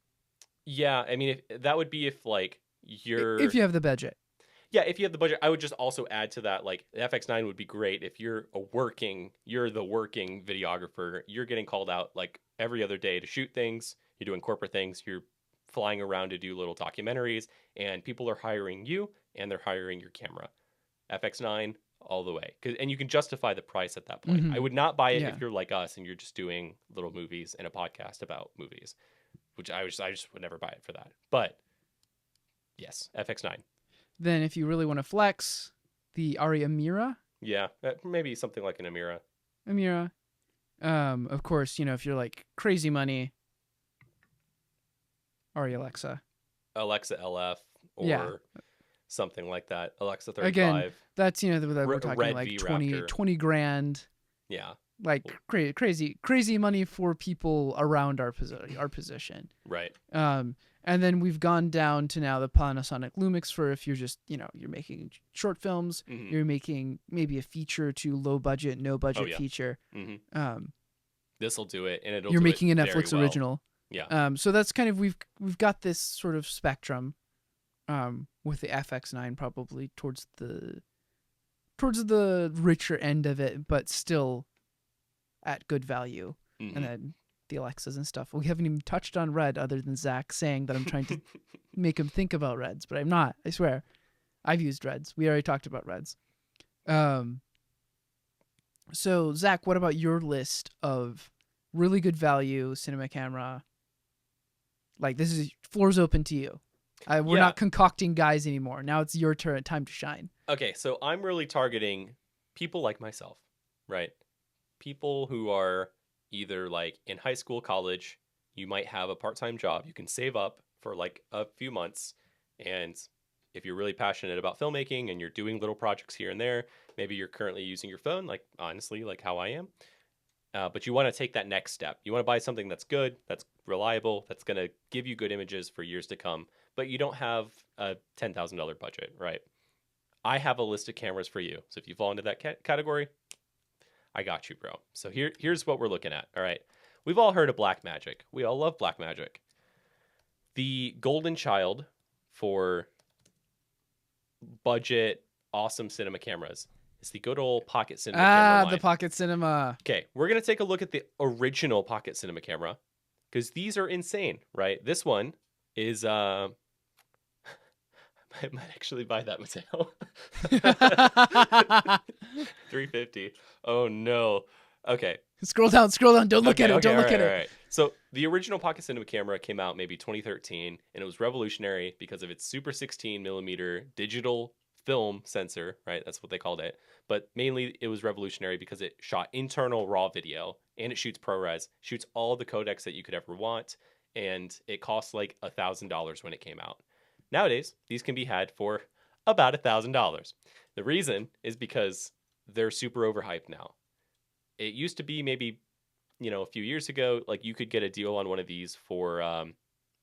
Yeah, I mean that would be if if you have the budget. Yeah, if you have the budget, I would just also add to that, the FX9 would be great if you're the working videographer. You're getting called out every other day to shoot things. You're doing corporate things. You're flying around to do little documentaries, and people are hiring you, and they're hiring your camera. FX9 all the way, and you can justify the price at that point. I would not buy it if you're like us and you're just doing little movies and a podcast about movies, which I just would never buy it for that. But yes, FX9. Then if you really want to flex, the Arri Amira. Yeah, maybe something like an Amira. Of course, if you're crazy money, Arri Alexa. Alexa LF or something like that. Alexa 35. Again, that's, we're talking Red 20 grand. Yeah. Crazy money for people around our position. Right. And then we've gone down to now the Panasonic Lumix for if you're just, you're making short films, you're making maybe a feature to low budget, no budget feature. This will do it, and you're making a Netflix original. Yeah. So that's kind of we've got this sort of spectrum, with the FX9 probably towards the richer end of it, but still at good value. And then the Alexas and stuff. We haven't even touched on Red other than Zach saying that I'm trying to make him think about Reds, but I'm not. I swear. I've used Reds. We already talked about Reds. So Zach, what about your list of really good value cinema camera? This is floor's open to you. We're Yeah. not concocting guys anymore. Now it's your turn. Time to shine. Okay, so I'm really targeting people like myself, right? People who are either like in high school, college, you might have a part-time job, you can save up for like a few months, and if you're really passionate about filmmaking and you're doing little projects here and there, maybe you're currently using your phone, like honestly, like how I am. But you want to take that next step. You want to buy something that's good, that's reliable, that's going to give you good images for years to come, but you don't have a $10,000 budget, right? I have a list of cameras for you. So if you fall into that category, I got you, bro. So here's what we're looking at. All right. We've all heard of Blackmagic. We all love Blackmagic. The golden child for budget awesome cinema cameras is the good old Pocket Cinema camera line. The Pocket Cinema. Okay, we're going to take a look at the original Pocket Cinema camera because these are insane, right? This one is I might actually buy that, Mateo. $350. Oh no. Okay. Scroll down. Don't look at it. Don't look at it. Right. So the original Pocket Cinema camera came out maybe 2013, and it was revolutionary because of its Super 16 millimeter digital film sensor, right? That's what they called it. But mainly it was revolutionary because it shot internal raw video, and it shoots ProRes, shoots all the codecs that you could ever want, and it cost like $1,000 when it came out. Nowadays, these can be had for about $1,000. The reason is because they're super overhyped now. It used to be maybe, a few years ago, like you could get a deal on one of these for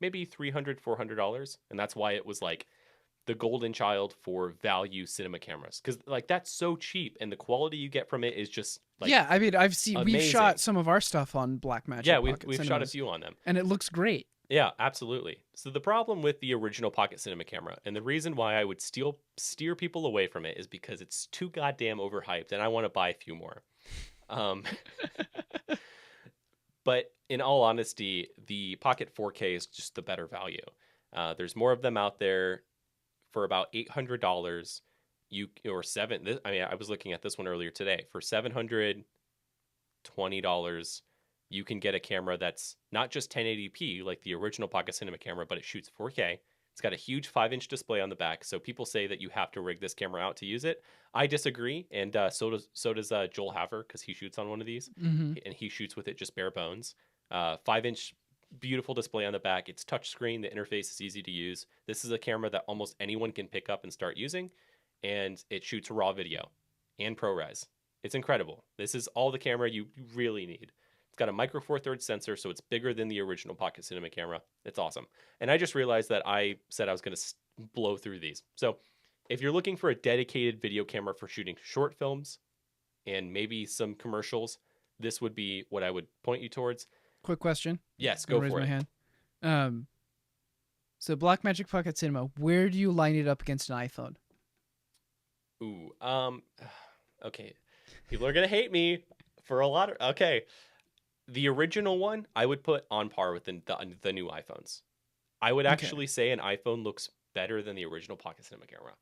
maybe $300, $400. And that's why it was like the golden child for value cinema cameras. Because like that's so cheap and the quality you get from it is just like yeah, I mean, I've seen we've amazing. shot some of our stuff on Blackmagic. Yeah, Pocket we've shot a Cinemas, few on them. and it looks great. Yeah, absolutely. So the problem with the original Pocket Cinema camera, and the reason why I would steer people away from it is because it's too goddamn overhyped, and I want to buy a few more. But in all honesty, the Pocket 4K is just the better value. There's more of them out there for about $800. I was looking at this one earlier today for $720. You can get a camera that's not just 1080p like the original Pocket Cinema camera, but it shoots 4K. It's got a huge 5-inch display on the back, so people say that you have to rig this camera out to use it. I disagree, and so does Joel Haver, because he shoots on one of these, Mm-hmm. and he shoots with it just bare bones. 5-inch, beautiful display on the back. It's touchscreen. The interface is easy to use. This is a camera that almost anyone can pick up and start using, and it shoots raw video and ProRes. It's incredible. This is all the camera you really need. It's got a micro four thirds sensor, so it's bigger than the original Pocket Cinema camera. It's awesome. And I just realized that I said I was going to blow through these. So if you're looking for a dedicated video camera for shooting short films and maybe some commercials, this would be what I would point you towards. Quick question. Yes, I'll go raise for my it. hand. So Blackmagic Pocket Cinema, where do you line it up against an iPhone? Ooh, okay. People are going to hate me for a lot of, okay. The original one, I would put on par with the new iPhones. I would actually say an iPhone looks better than the original Pocket Cinema camera.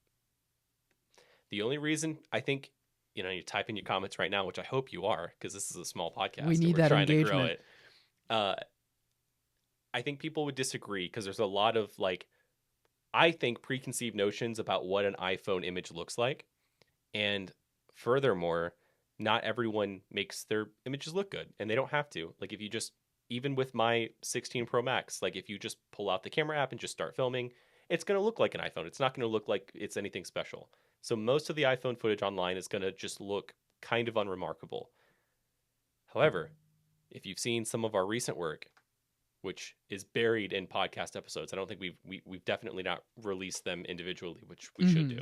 The only reason I think, you type in your comments right now, which I hope you are, because this is a small podcast. We need we're that trying engagement. to grow it. I think people would disagree because there's a lot of I think preconceived notions about what an iPhone image looks like. And furthermore, not everyone makes their images look good, and they don't have to. Like if you just, even with my 16 Pro Max, like if you just pull out the camera app and just start filming, it's going to look like an iPhone. It's not going to look like it's anything special. So most of the iPhone footage online is going to just look kind of unremarkable. However, if you've seen some of our recent work, which is buried in podcast episodes, I don't think we've definitely not released them individually, which we should do.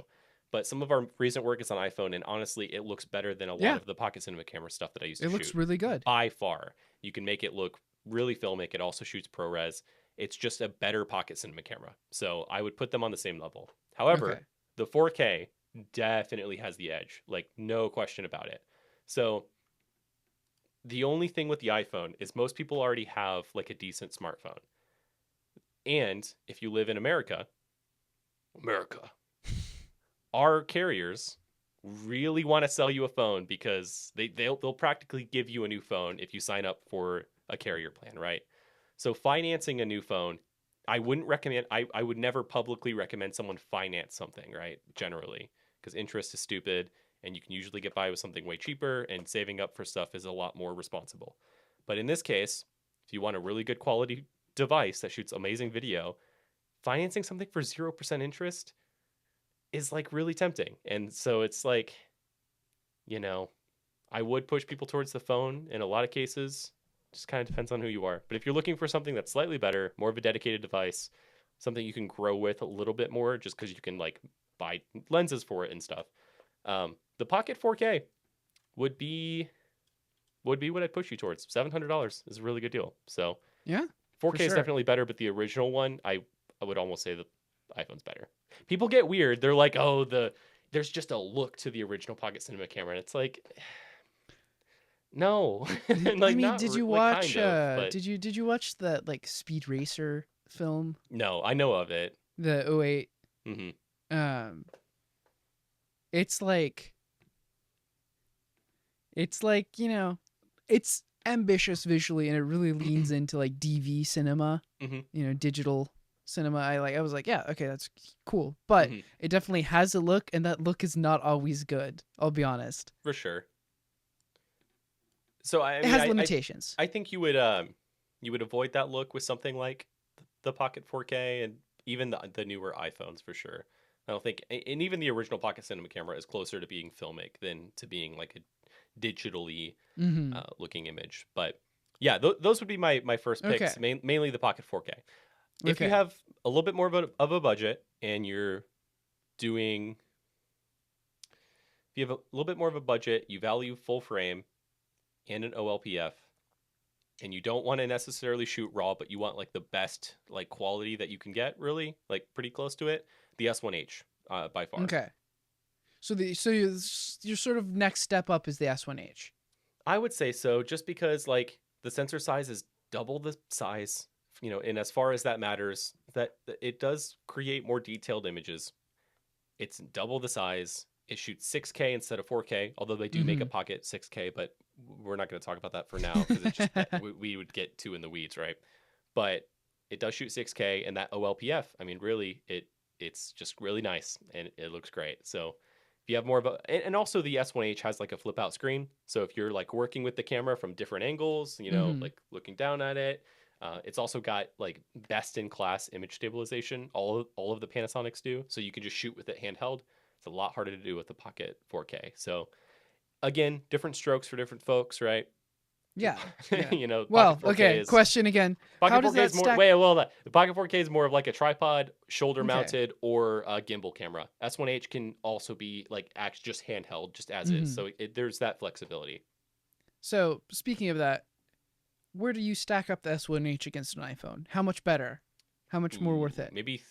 But some of our recent work is on iPhone, and honestly, it looks better than a lot of the Pocket Cinema camera stuff that I used to shoot. It looks really good. By far. You can make it look really filmic. It also shoots ProRes. It's just a better Pocket Cinema camera. So I would put them on the same level. However, the 4K definitely has the edge. Like, no question about it. So the only thing with the iPhone is most people already have like a decent smartphone. And if you live in America, our carriers really want to sell you a phone because they'll practically give you a new phone if you sign up for a carrier plan, right? So financing a new phone, I wouldn't recommend. I would never publicly recommend someone finance something, right? Generally, because interest is stupid, and you can usually get by with something way cheaper. And saving up for stuff is a lot more responsible. But in this case, if you want a really good quality device that shoots amazing video, financing something for 0% interest is like really tempting. And so it's like, you know, I would push people towards the phone in a lot of cases. Just kind of depends on who you are. But if you're looking for something that's slightly better, more of a dedicated device, something you can grow with a little bit more, just because you can like buy lenses for it and stuff, the Pocket 4K would be what I'd push you towards. $700 is a really good deal. So Yeah, 4K is sure. definitely better, but the original one, I would almost say the iPhone's better. People get weird. They're like, oh, there's just a look to the original Pocket Cinema camera, and it's like, no, I like mean, not like kind of, but did you watch that like Speed Racer film, no, I know of it. the '08? Hmm. Um, it's like it's ambitious visually, and it really leans into like DV cinema, Hmm. digital cinema. I was like, yeah, okay, that's cool, but Hmm. it definitely has a look, and that look is not always good. I'll be honest. For sure. So I It mean, has limitations. I think you would avoid that look with something like the Pocket 4K and even the newer iPhones for sure. I don't think, and even the original Pocket Cinema camera is closer to being filmic than to being like a digitally Mm-hmm. looking image. But yeah, those would be my first picks, Okay. mainly the Pocket 4K. If you Okay. have a little bit more of a budget and you're doing, if you have a little bit more of a budget, you value full frame and an OLPF, and you don't want to necessarily shoot raw, but you want like the best like quality that you can get, really like pretty close to it, the S1H by far. Okay. So your sort of next step up is the S1H. I would say so, just because like the sensor size is double the size, and as far as that matters, that it does create more detailed images. It's double the size. It shoots 6K instead of 4K, although they do make a Mm-hmm. Pocket 6K, but we're not going to talk about that for now because it just we would get too in the weeds, right? But it does shoot 6K, and that OLPF, I mean, really, it's just really nice and it looks great. So if you have more of a, and also the S1H has like a flip out screen, so if you're like working with the camera from different angles, Mm-hmm. like looking down at it, it's also got like best in class image stabilization. All of the Panasonics do, so you can just shoot with it handheld. It's a lot harder to do with the Pocket 4K. So again, different strokes for different folks, right? Yeah. Yeah. Pocket Well, 4K okay. is Question again. How Pocket does 4K that is more. stack? Wait, well, the Pocket 4K is more of like a tripod, shoulder Okay. mounted, or a gimbal camera. S1H can also be like just handheld, just as is. Mm-hmm. So there's that flexibility. So speaking of that, where do you stack up the S1H against an iPhone? How much better? How much more worth Ooh, it? maybe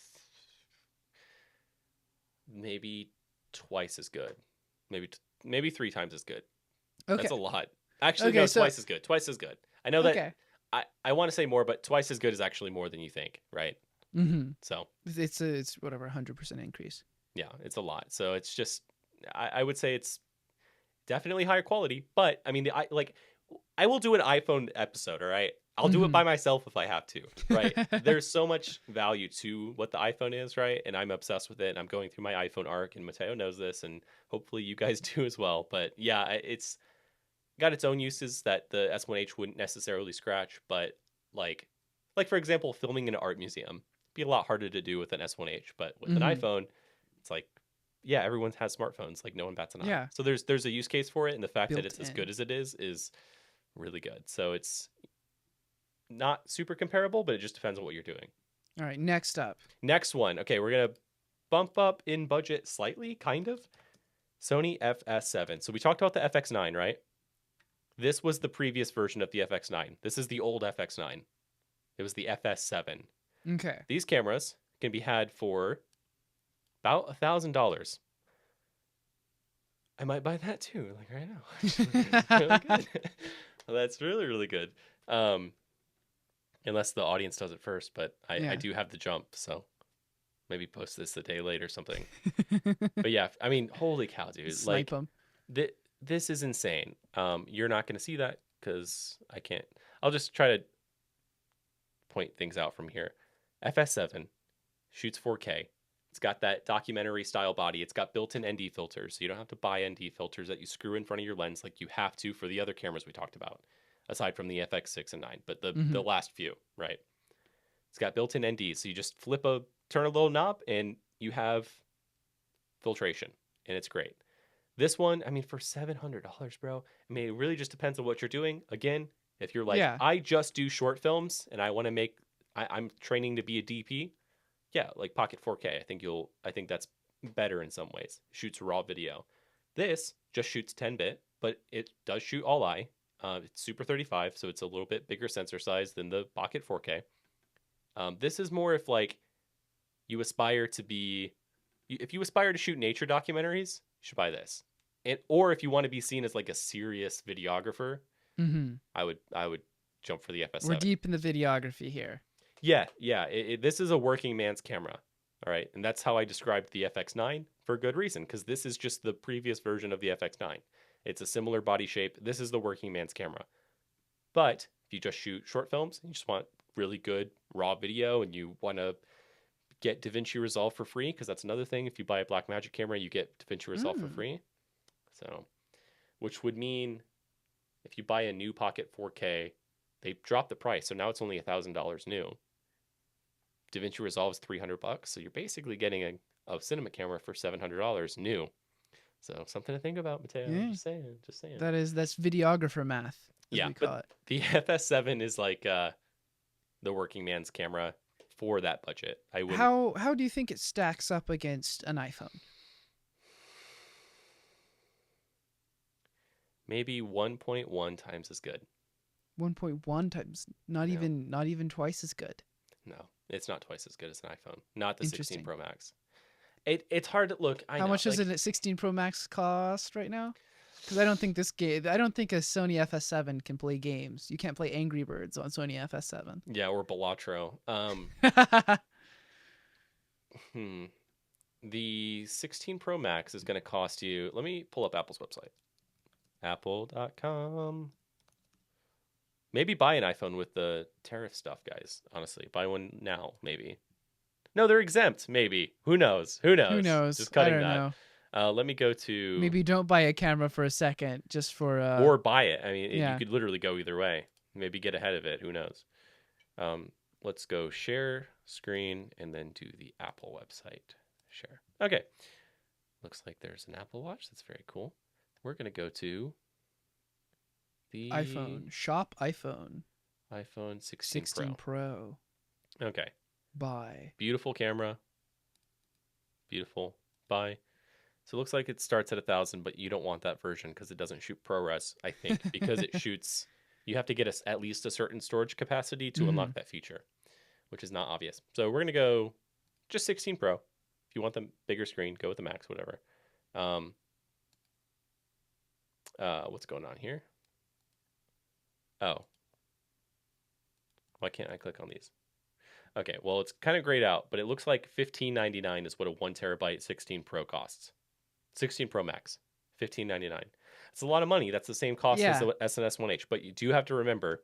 twice as good. Maybe three times as good. That's Okay. a lot. Actually, Okay. no, So twice as good. Twice as good. I know that okay. I want to say more, but twice as good is actually more than you think, right? Mm-hmm. So It's whatever 100% increase. yeah, it's a lot. So it's just I would say it's definitely higher quality, but I mean I will do an iPhone episode, all right? I'll do it Mm-hmm. by myself if I have to, right? There's so much value to what the iPhone is, right? And I'm obsessed with it, and I'm going through my iPhone arc, and Mateo knows this, and hopefully you guys do as well. But yeah, it's got its own uses that the S1H wouldn't necessarily scratch, but like for example, filming in an art museum be a lot harder to do with an S1H, but with an Mm-hmm. iPhone, it's like yeah, everyone has smartphones, like no one bats an eye. Yeah. So there's a use case for it, and the fact that Built it's as in. good as it is really good. So it's not super comparable, but it just depends on what you're doing. All right. Next up. Next one. Okay, we're gonna bump up in budget slightly, kind of. Sony FS7. So we talked about the FX9, right? This was the previous version of the FX9. This is the old FX9. It was the FS7. Okay. These cameras can be had for about $1,000. I might buy that too, like right now. Really good. That's really, really good. Unless the audience does it first, but I Yeah. do have the jump, so maybe post this a day late or something. But yeah, I mean, holy cow, dude! Snipe Like, them. this is insane. You're not going to see that because I can't. I'll just try to point things out from here. FS7 shoots 4K. It's got that documentary style body. It's got built-in ND filters, so you don't have to buy ND filters that you screw in front of your lens like you have to for the other cameras we talked about, aside from the FX6 and 9, but the last few, right? It's got built-in ND, so you just turn a little knob, and you have filtration, and it's great. This one, I mean, for $700, bro. I mean, it really just depends on what you're doing. Again, if you're like, Yeah. I just do short films and I want to make, I'm training to be a DP. Yeah, like Pocket 4K. I think that's better in some ways. Shoots raw video. This just shoots 10-bit, but it does shoot all eye. It's Super 35, so it's a little bit bigger sensor size than the Pocket 4K. This is more if like you aspire to be, if you aspire to shoot nature documentaries, you should buy this. Or if you want to be seen as like a serious videographer, I would jump for the FS7. We're deep in the videography here. Yeah. This is a working man's camera, all right, and that's how I described the FX9 for good reason, because this is just the previous version of the FX9. It's a similar body shape. This is the working man's camera. But if you just shoot short films, and you just want really good raw video, and you want to get DaVinci Resolve for free, because that's another thing. If you buy a Blackmagic camera, you get DaVinci Resolve for free. So, which would mean if you buy a new Pocket 4K, they drop the price, so now it's only $1,000 new. DaVinci Resolve is $300, so you're basically getting a cinema camera for $700 new. So something to think about, Mateo. Yeah. Just saying. That's videographer math. As we call it. The FS7 is like the working man's camera for that budget. How do you think it stacks up against an iPhone? Maybe 1.1 times as good. 1.1 times, not even twice as good. No, it's not twice as good as an iPhone. Not the 16 Pro Max. It's hard to look. How much does a 16 Pro Max cost right now? Because I don't think a Sony FS7 can play games. You can't play Angry Birds on Sony FS7. Yeah, or Balatro. The 16 Pro Max is going to cost you. Let me pull up Apple's website. Apple.com. Maybe buy an iPhone with the tariff stuff, guys. Honestly, buy one now, maybe. No, they're exempt. Maybe. Who knows? Just cutting I don't know. Let me go to. Maybe don't buy a camera for a second, just for. Or buy it. I mean, yeah. You could literally go either way. Maybe get ahead of it. Who knows? Let's go share screen and then do the Apple website. Share. Okay. Looks like there's an Apple Watch. That's very cool. We're gonna go to the iPhone shop. iPhone 16 Pro. Okay. Buy. Beautiful camera. Beautiful. Buy. So it looks like it starts at 1,000, but you don't want that version because it doesn't shoot ProRes, I think, because it shoots. You have to get at least a certain storage capacity to unlock that feature, which is not obvious. So we're gonna go just 16 Pro. If you want the bigger screen, go with the Max, whatever. What's going on here? Oh. Why can't I click on these? Okay, well, it's kind of grayed out, but it looks like $15.99 is what a 1 terabyte 16 Pro costs. 16 Pro Max, $15.99. It's a lot of money. That's the same cost as the SNS 1H, but you do have to remember,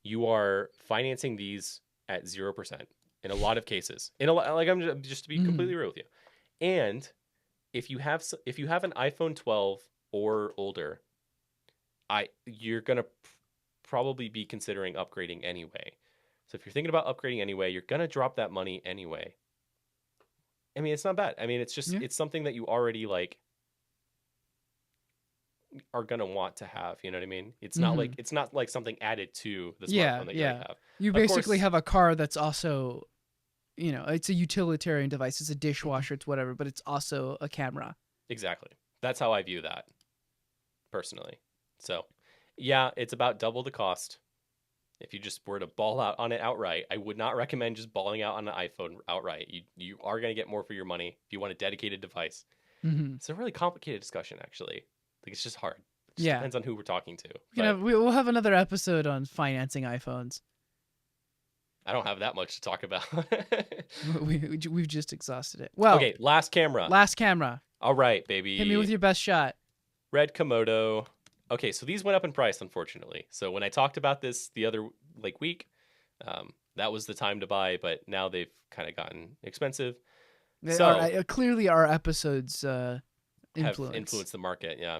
you are financing these at 0% in a lot of cases. I'm just to be completely real with you. And if you have an iPhone 12 or older, you're gonna probably be considering upgrading anyway. So if you're thinking about upgrading anyway, you're gonna drop that money anyway. I mean, it's not bad. I mean, it's just it's something that you already are gonna want to have. You know what I mean? It's not like something added to the smartphone that you already have. You basically have a car that's also, it's a utilitarian device. It's a dishwasher. It's whatever, but it's also a camera. Exactly. That's how I view that, personally. So, yeah, it's about double the cost. If you just were to ball out on it outright, I would not recommend just balling out on an iPhone outright. You are going to get more for your money if you want a dedicated device. It's a really complicated discussion, actually. It's just hard. It just depends on who we're talking to. We'll have another episode on financing iPhones. I don't have that much to talk about. We've just exhausted it. Well, okay, last camera. All right, baby. Hit me with your best shot. Red Komodo. Okay, so these went up in price, unfortunately. So when I talked about this the other week, that was the time to buy, but now they've kind of gotten expensive. They So are clearly our episodes have influence. influenced the market. Yeah.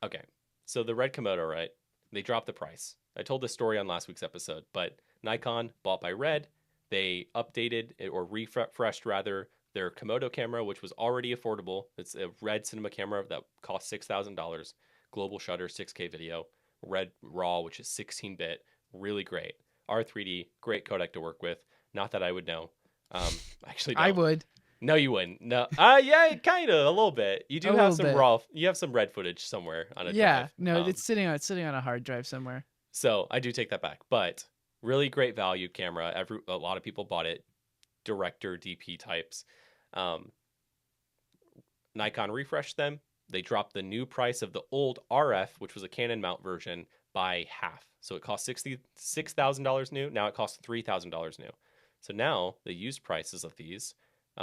Okay. So the Red Komodo, right? They dropped the price. I told this story on last week's episode, but Nikon bought by Red. They updated it, or refreshed rather, their Komodo camera, which was already affordable. It's a Red cinema camera that costs $6,000. Global shutter, 6K video. Red RAW, which is 16-bit, really great. R3D, great codec to work with. Not that I would know. Actually, don't. I would. No, you wouldn't. No. Yeah, kind of a little bit. You do A have little some bit. raw. You have some Red footage somewhere on a Yeah, drive. no, it's sitting on a hard drive somewhere. So I do take that back, but really great value camera. A lot of people bought it. Director DP types. Nikon refreshed them. They dropped the new price of the old RF, which was a Canon mount version, by half. So it cost $66,000 new. Now it costs $3,000 new. So now the used prices of these,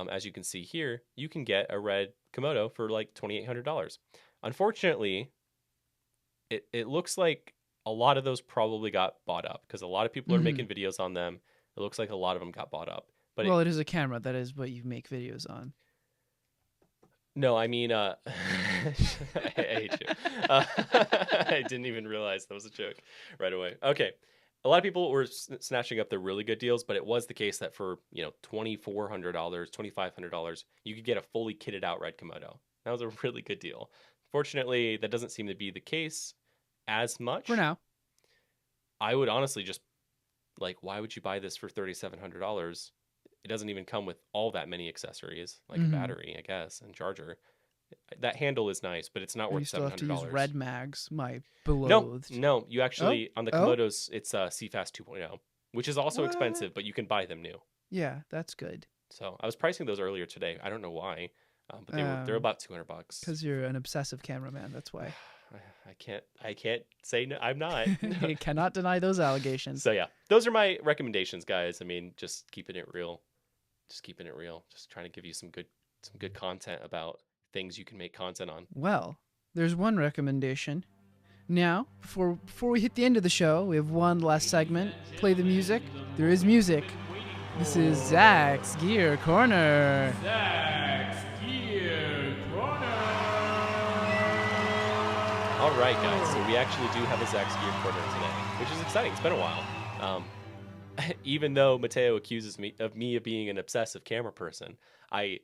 as you can see here, you can get a Red Komodo for like $2,800. Unfortunately, it looks like a lot of those probably got bought up because a lot of people are making videos on them. It looks like a lot of them got bought up. But well, it is a camera. That is what you make videos on. no, I mean, I hate you. I didn't even realize that was a joke right away. Okay. A lot of people were snatching up the really good deals, but it was the case that for, $2,400, $2,500, you could get a fully kitted out Red Komodo. That was a really good deal. Fortunately, that doesn't seem to be the case as much. For now. I would honestly just, why would you buy this for $3,700? It doesn't even come with all that many accessories, like a battery, I guess, and charger. That handle is nice, but it's not worth $700. You still have to use Red Mags, my beloved. No, you actually, on the Komodos, it's CFast 2.0, which is also expensive, but you can buy them new. Yeah, that's good. So I was pricing those earlier today. I don't know why, but they're about $200. Because you're an obsessive cameraman, that's why. I can't say no, I'm not. You cannot deny those allegations. So yeah, those are my recommendations, guys. I mean, just keeping it real. Just keeping it real. Just trying to give you some good content about things you can make content on. Well, there's one recommendation. Now, before we hit the end of the show, we have one last segment. Play the music. There is music. This is Zach's Gear Corner. Zach's Gear Corner. All right, guys. So we actually do have a Zach's Gear Corner today, which is exciting. It's been a while. Even though Mateo accuses me of being an obsessive camera person, I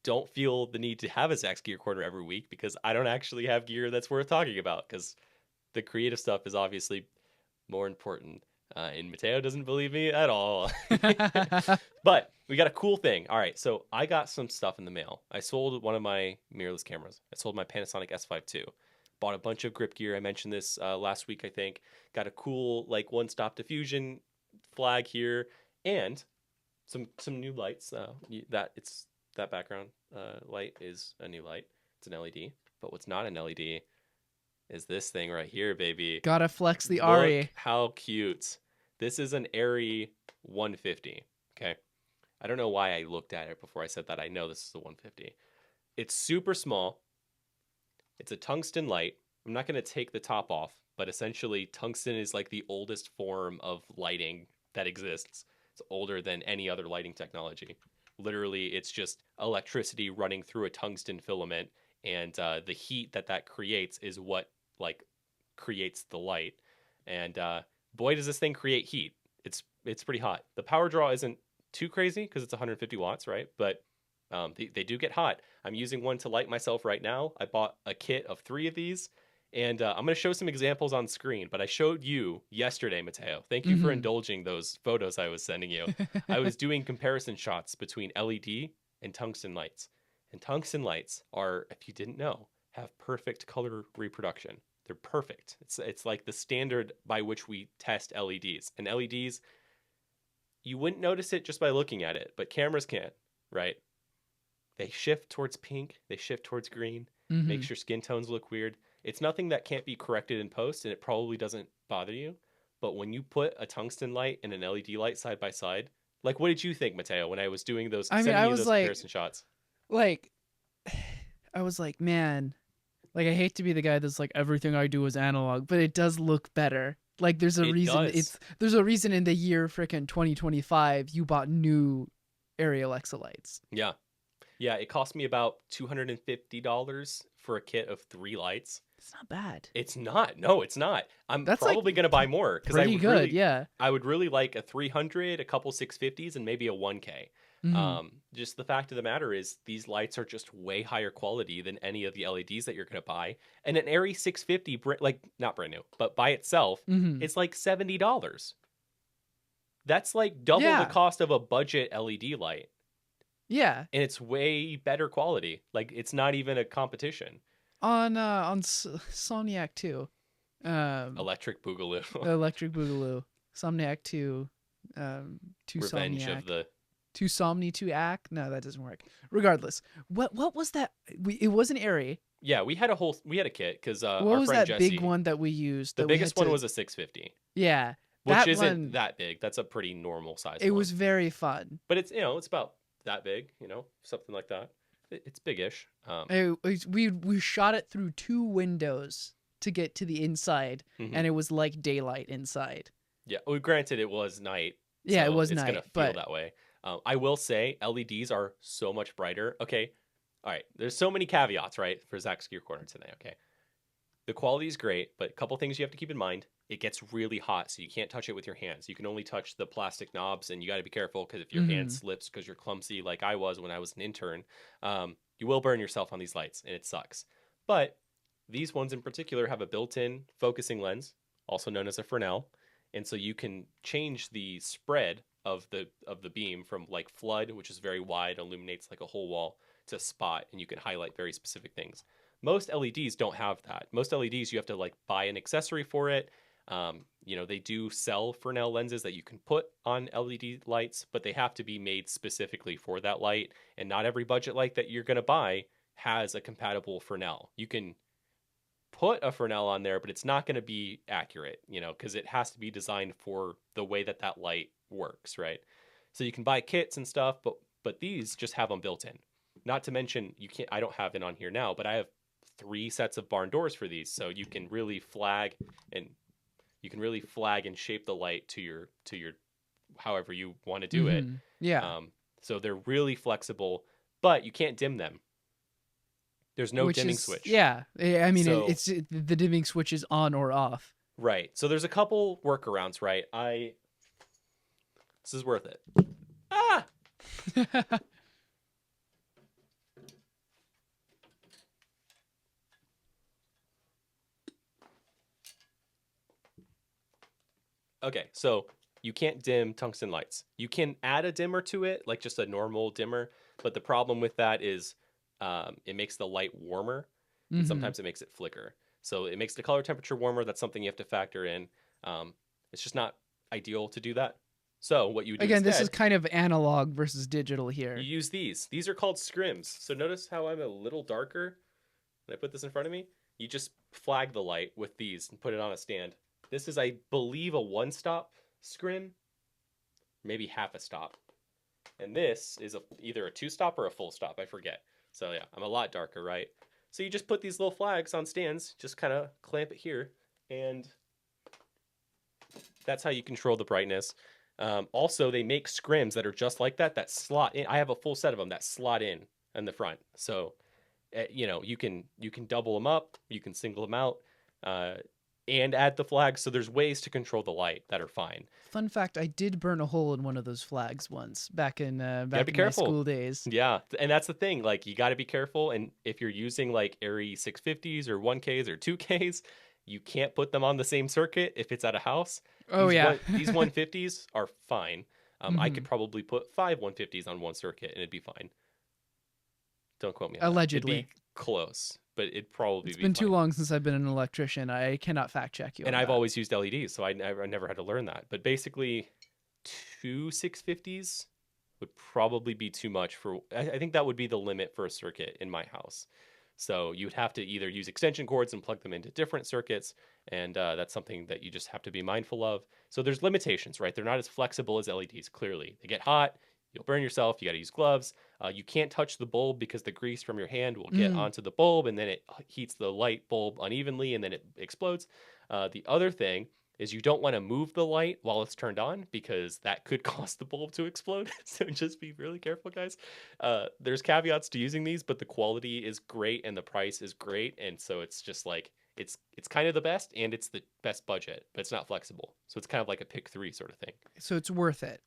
don't feel the need to have a Zach's Gear Corner every week because I don't actually have gear that's worth talking about because the creative stuff is obviously more important. And Mateo doesn't believe me at all. But we got a cool thing. All right, so I got some stuff in the mail. I sold one of my mirrorless cameras. I sold my Panasonic S5 II. Bought a bunch of grip gear. I mentioned this last week, I think. Got a cool one-stop diffusion flag here and some new lights. That background light is a new light. It's an LED. But what's not an LED is this thing right here, baby. Gotta flex the Look Ari. how cute. This is an Arri 150. Okay. I don't know why I looked at it before I said that. I know this is the 150. It's super small. It's a tungsten light. I'm not going to take the top off, but essentially tungsten is like the oldest form of lighting that exists. It's older than any other lighting technology. Literally, it's just electricity running through a tungsten filament, and the heat that creates is what creates the light. And boy, does this thing create heat. It's pretty hot. The power draw isn't too crazy because it's 150 watts, right? But they do get hot. I'm using one to light myself right now. I bought a kit of 3 of these. And I'm going to show some examples on screen, but I showed you yesterday, Mateo. Thank you for indulging those photos I was sending you. I was doing comparison shots between LED and tungsten lights. And tungsten lights are, if you didn't know, have perfect color reproduction. They're perfect. It's like the standard by which we test LEDs. And LEDs, you wouldn't notice it just by looking at it, but cameras can, right? They shift towards pink. They shift towards green. Makes your skin tones look weird. It's nothing that can't be corrected in post, and it probably doesn't bother you. But when you put a tungsten light and an LED light side by side, what did you think, Mateo, when I was doing those, comparison shots? I was like, man, I hate to be the guy that's like, everything I do is analog, but it does look better. Like there's a It reason does. there's a reason in the year frickin' 2025 you bought new Ariel Exolites. Yeah. Yeah, it cost me about $250 for a kit of 3 lights. It's not bad. It's not. No, it's not. I'm That's like probably going to buy more cuz pretty good, yeah. I would really like a 300, a couple 650s and maybe a 1K. Mhm. Just the fact of the matter is these lights are just way higher quality than any of the LEDs that you're going to buy. And an Arri 650 like not brand new, but by itself, Mhm. it's like $70. That's like double Yeah. the cost of a budget LED light. Yeah. And it's way better quality. Like it's not even a competition. On Somniac 2. Electric Boogaloo. Electric Boogaloo. Somniac 2. 2 Revenge Somniac. of the 2 Somni 2 Ack? No, that doesn't work. Regardless. What was that? It was an Airy. Yeah, we had a kit because What our was friend that Jesse, big one that we used? the that we biggest had one to- was a 650, Yeah. which That isn't one, that big. That's a pretty normal size. it one. was very fun. But it's it's about that big, something like that. It's biggish. We shot it through 2 windows to get to the inside, Mhm. and it was like daylight inside. Yeah. Well, granted, it was night. Yeah, it so was it's night, gonna feel but that way. I will say LEDs are so much brighter. Okay. All right. There's so many caveats, right, for Zach's Gear Corner today. Okay. The quality is great, but a couple things you have to keep in mind. It gets really hot, so you can't touch it with your hands. You can only touch the plastic knobs, and you got to be careful because if your hand Mhm. slips because you're clumsy, like I was when I was an intern, you will burn yourself on these lights, and it sucks. But these ones in particular have a built-in focusing lens, also known as a Fresnel, and so you can change the spread of the beam from like flood, which is very wide, illuminates like a whole wall, to spot, and you can highlight very specific things. Most LEDs don't have that. Most LEDs you have to like buy an accessory for it. They do sell Fresnel lenses that you can put on LED lights, but they have to be made specifically for that light. And not every budget light that you're going to buy has a compatible Fresnel. You can put a Fresnel on there, but it's not going to be accurate, because it has to be designed for the way that that light works, right? So you can buy kits and stuff, but these just have them built in. Not to mention, I don't have it on here now, but I have 3 sets of barn doors for these, so you can really flag and shape the light to your however you want to do it. Mhm. Yeah. So they're really flexible, but you can't dim them. There's no Which dimming is, switch. Yeah. I mean, So- the dimming switch is on or off. Right. So there's a couple workarounds, right? This is worth it. Ah! Okay, so you can't dim tungsten lights. You can add a dimmer to it, like just a normal dimmer, but the problem with that is it makes the light warmer, and Mhm. sometimes it makes it flicker. So it makes the color temperature warmer. That's something you have to factor in. It's just not ideal to do that. So what you do Again, this is instead, kind of analog versus digital here. you use these. These are called scrims. So notice how I'm a little darker when I put this in front of me. You just flag the light with these and put it on a stand. This is, I believe, a 1-stop scrim, maybe half a stop. And this is either a 2-stop or a full stop, I forget. So yeah, I'm a lot darker, right? So you just put these little flags on stands, just kind of clamp it here, and that's how you control the brightness. Also, they make scrims that are just like that slot in. I have a full set of them that slot in the front. So, you can double them up, you can single them out, and add the flags. So there's ways to control the light that are fine. Fun fact: I did burn a hole in one of those flags once back in be in my careful. school days. Yeah, and that's the thing. Like, you got to be careful. And if you're using like Arri 650s or 1Ks or 2Ks, you can't put them on the same circuit if it's at a house. Oh yeah. These 150s are fine. I Mm-hmm. could probably put 5 150s on one circuit and it'd be fine. Don't quote me on Allegedly. that. It'd be close, but it'd probably It's be been too fine. long since I've been an electrician. I cannot fact check you. And on I've that. always used LEDs, so I never had to learn that. But basically, 2 650s would probably be too much for. I think that would be the limit for a circuit in my house. So you would have to either use extension cords and plug them into different circuits, and that's something that you just have to be mindful of. So there's limitations, right? They're not as flexible as LEDs. Clearly, they get hot. You'll burn yourself. You got to use gloves. You can't touch the bulb because the grease from your hand will get onto the bulb, and then it heats the light bulb unevenly, and then it explodes. The other thing is you don't want to move the light while it's turned on because that could cause the bulb to explode. So just be really careful, guys. There's caveats to using these, but the quality is great and the price is great, and so it's just like it's kind of the best and it's the best budget, but it's not flexible. So it's kind of like a pick three sort of thing So it's worth it.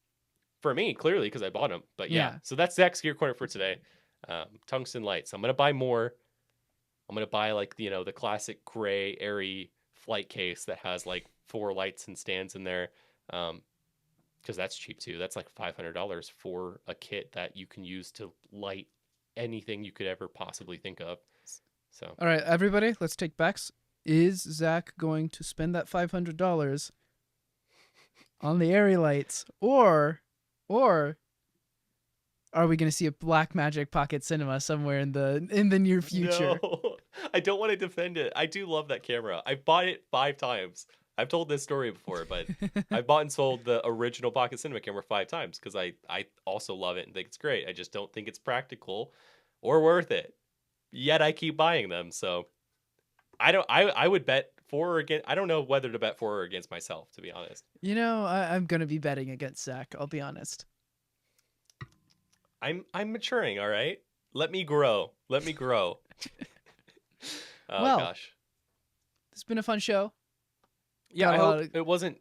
for me, clearly because I bought them. But yeah, Yeah. so that's Zach's Gear Corner for today. Tungsten lights. I'm gonna buy more. I'm gonna buy like the classic gray airy flight case that has like 4 lights and stands in there, because that's cheap too. That's like $500 for a kit that you can use to light anything you could ever possibly think of. So All right, everybody, let's take backs. Is Zach going to spend that $500 on the airy lights, or are we going to see a Blackmagic Pocket Cinema somewhere in the near future? No, I don't want to defend it. I do love that camera. I bought it 5 times. I've told this story before, but I bought and sold the original Pocket Cinema camera 5 times because I also love it and think it's great. I just don't think it's practical or worth it. Yet I keep buying them. So I would bet for or against. I don't know whether to bet for or against myself, to be honest. I'm going to be betting against Zach, I'll be honest. I'm maturing, all right? Let me grow. Let me grow. Oh Well, gosh. It's been a fun show. Yeah, Got I a lot hope it wasn't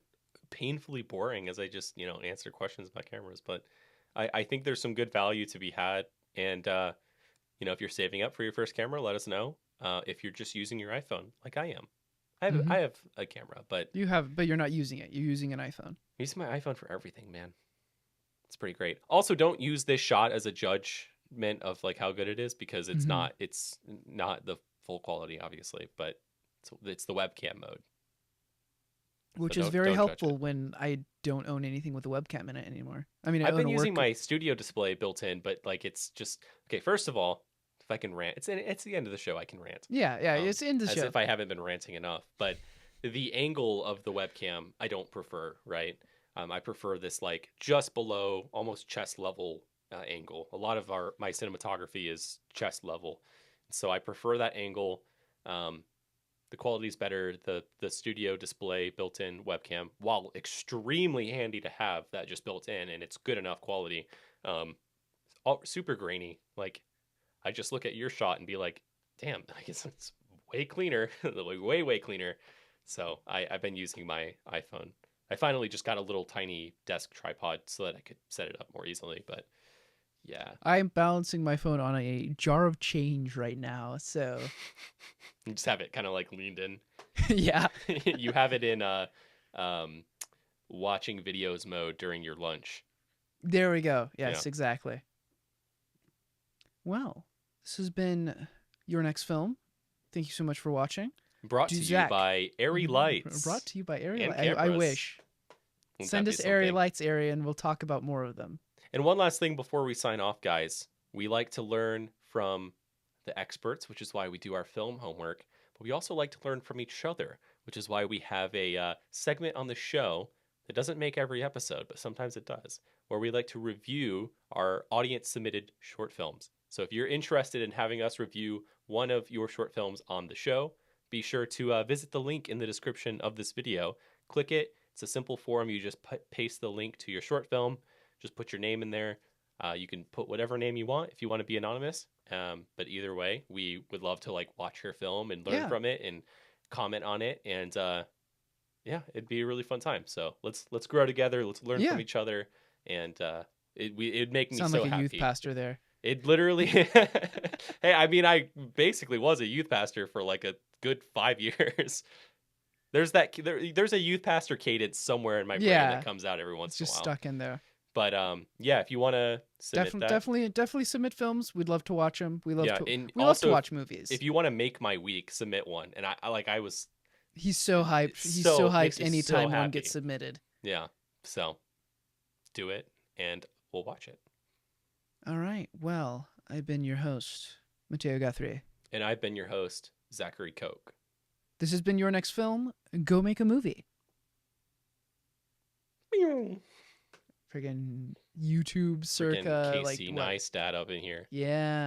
painfully boring as I just, answer questions about cameras, but I think there's some good value to be had. And, if you're saving up for your first camera, let us know. If you're just using your iPhone, like I am. I have a camera, but But you're not using it. You're using an iPhone. I'm using my iPhone for everything, man. It's pretty great. Also, don't use this shot as a judgment of like how good it is because it's Mhm. not the full quality, obviously, but it's the webcam mode. Which So is very don't judge helpful when I don't own anything with a webcam in it anymore. I mean, I I've own been a using work... my studio display built in, but like it's just okay. First of all, if I can rant, it's the end of the show. I can rant. Yeah, it's in the As show. if I haven't been ranting enough. But the angle of the webcam, I don't prefer. Right? I prefer this like just below, almost chest level angle. A lot of my cinematography is chest level, so I prefer that angle. The quality is better. The studio display built-in webcam, while extremely handy to have that just built in, and it's good enough quality. Super grainy. Like I just look at your shot and be like, damn, I guess it's way cleaner, way cleaner. So I've been using my iPhone. I finally just got a little tiny desk tripod so that I could set it up more easily. But yeah, I'm balancing my phone on a jar of change right now, so you just have it kind of like leaned in. yeah. You have it in watching videos mode during your lunch. There we go. Yeah. Yes, exactly. Well, this has been Your Next Film. Thank you so much for watching. Brought to Zach. you by Airy Lights. Brought to you by Airy And Lights. I cameras. wish. Wouldn't Send that us be Airy something? Lights area and we'll talk about more of them. And one last thing before we sign off, guys. We like to learn from the experts, which is why we do our film homework. But we also like to learn from each other, which is why we have a segment on the show that doesn't make every episode, but sometimes it does, where we like to review our audience-submitted short films. So if you're interested in having us review one of your short films on the show, be sure to visit the link in the description of this video. Click it. It's a simple form. You just paste the link to your short film. Just put your name in there. You can put whatever name you want if you want to be anonymous. But either way, we would love to like watch your film and learn Yeah. from it and comment on it. And yeah, it'd be a really fun time. So let's grow together. Let's learn Yeah. from each other. And it'd make me Sound so like a happy. youth pastor there. It literally. Hey, I mean, I basically was a youth pastor for like a good 5 years. There's a youth pastor cadence somewhere in my brain Yeah. that comes out every once It's in a just while. stuck in there. But yeah, if you want to submit that, Definitely submit films. We'd love to watch them. We love Yeah, to and we love also to watch movies. if you want to make my week, submit one. And I was He's so hyped. It's He's so- so makes hyped me anytime so one happy. gets submitted. yeah. So do it, and we'll watch it. All right. Well, I've been your host, Mateo Guthrie. And I've been your host, Zachary Koch. This has been Your Next Film. Go make a movie. Friggin' YouTube Freaking circa like Casey what? Neistat up in here. Yeah.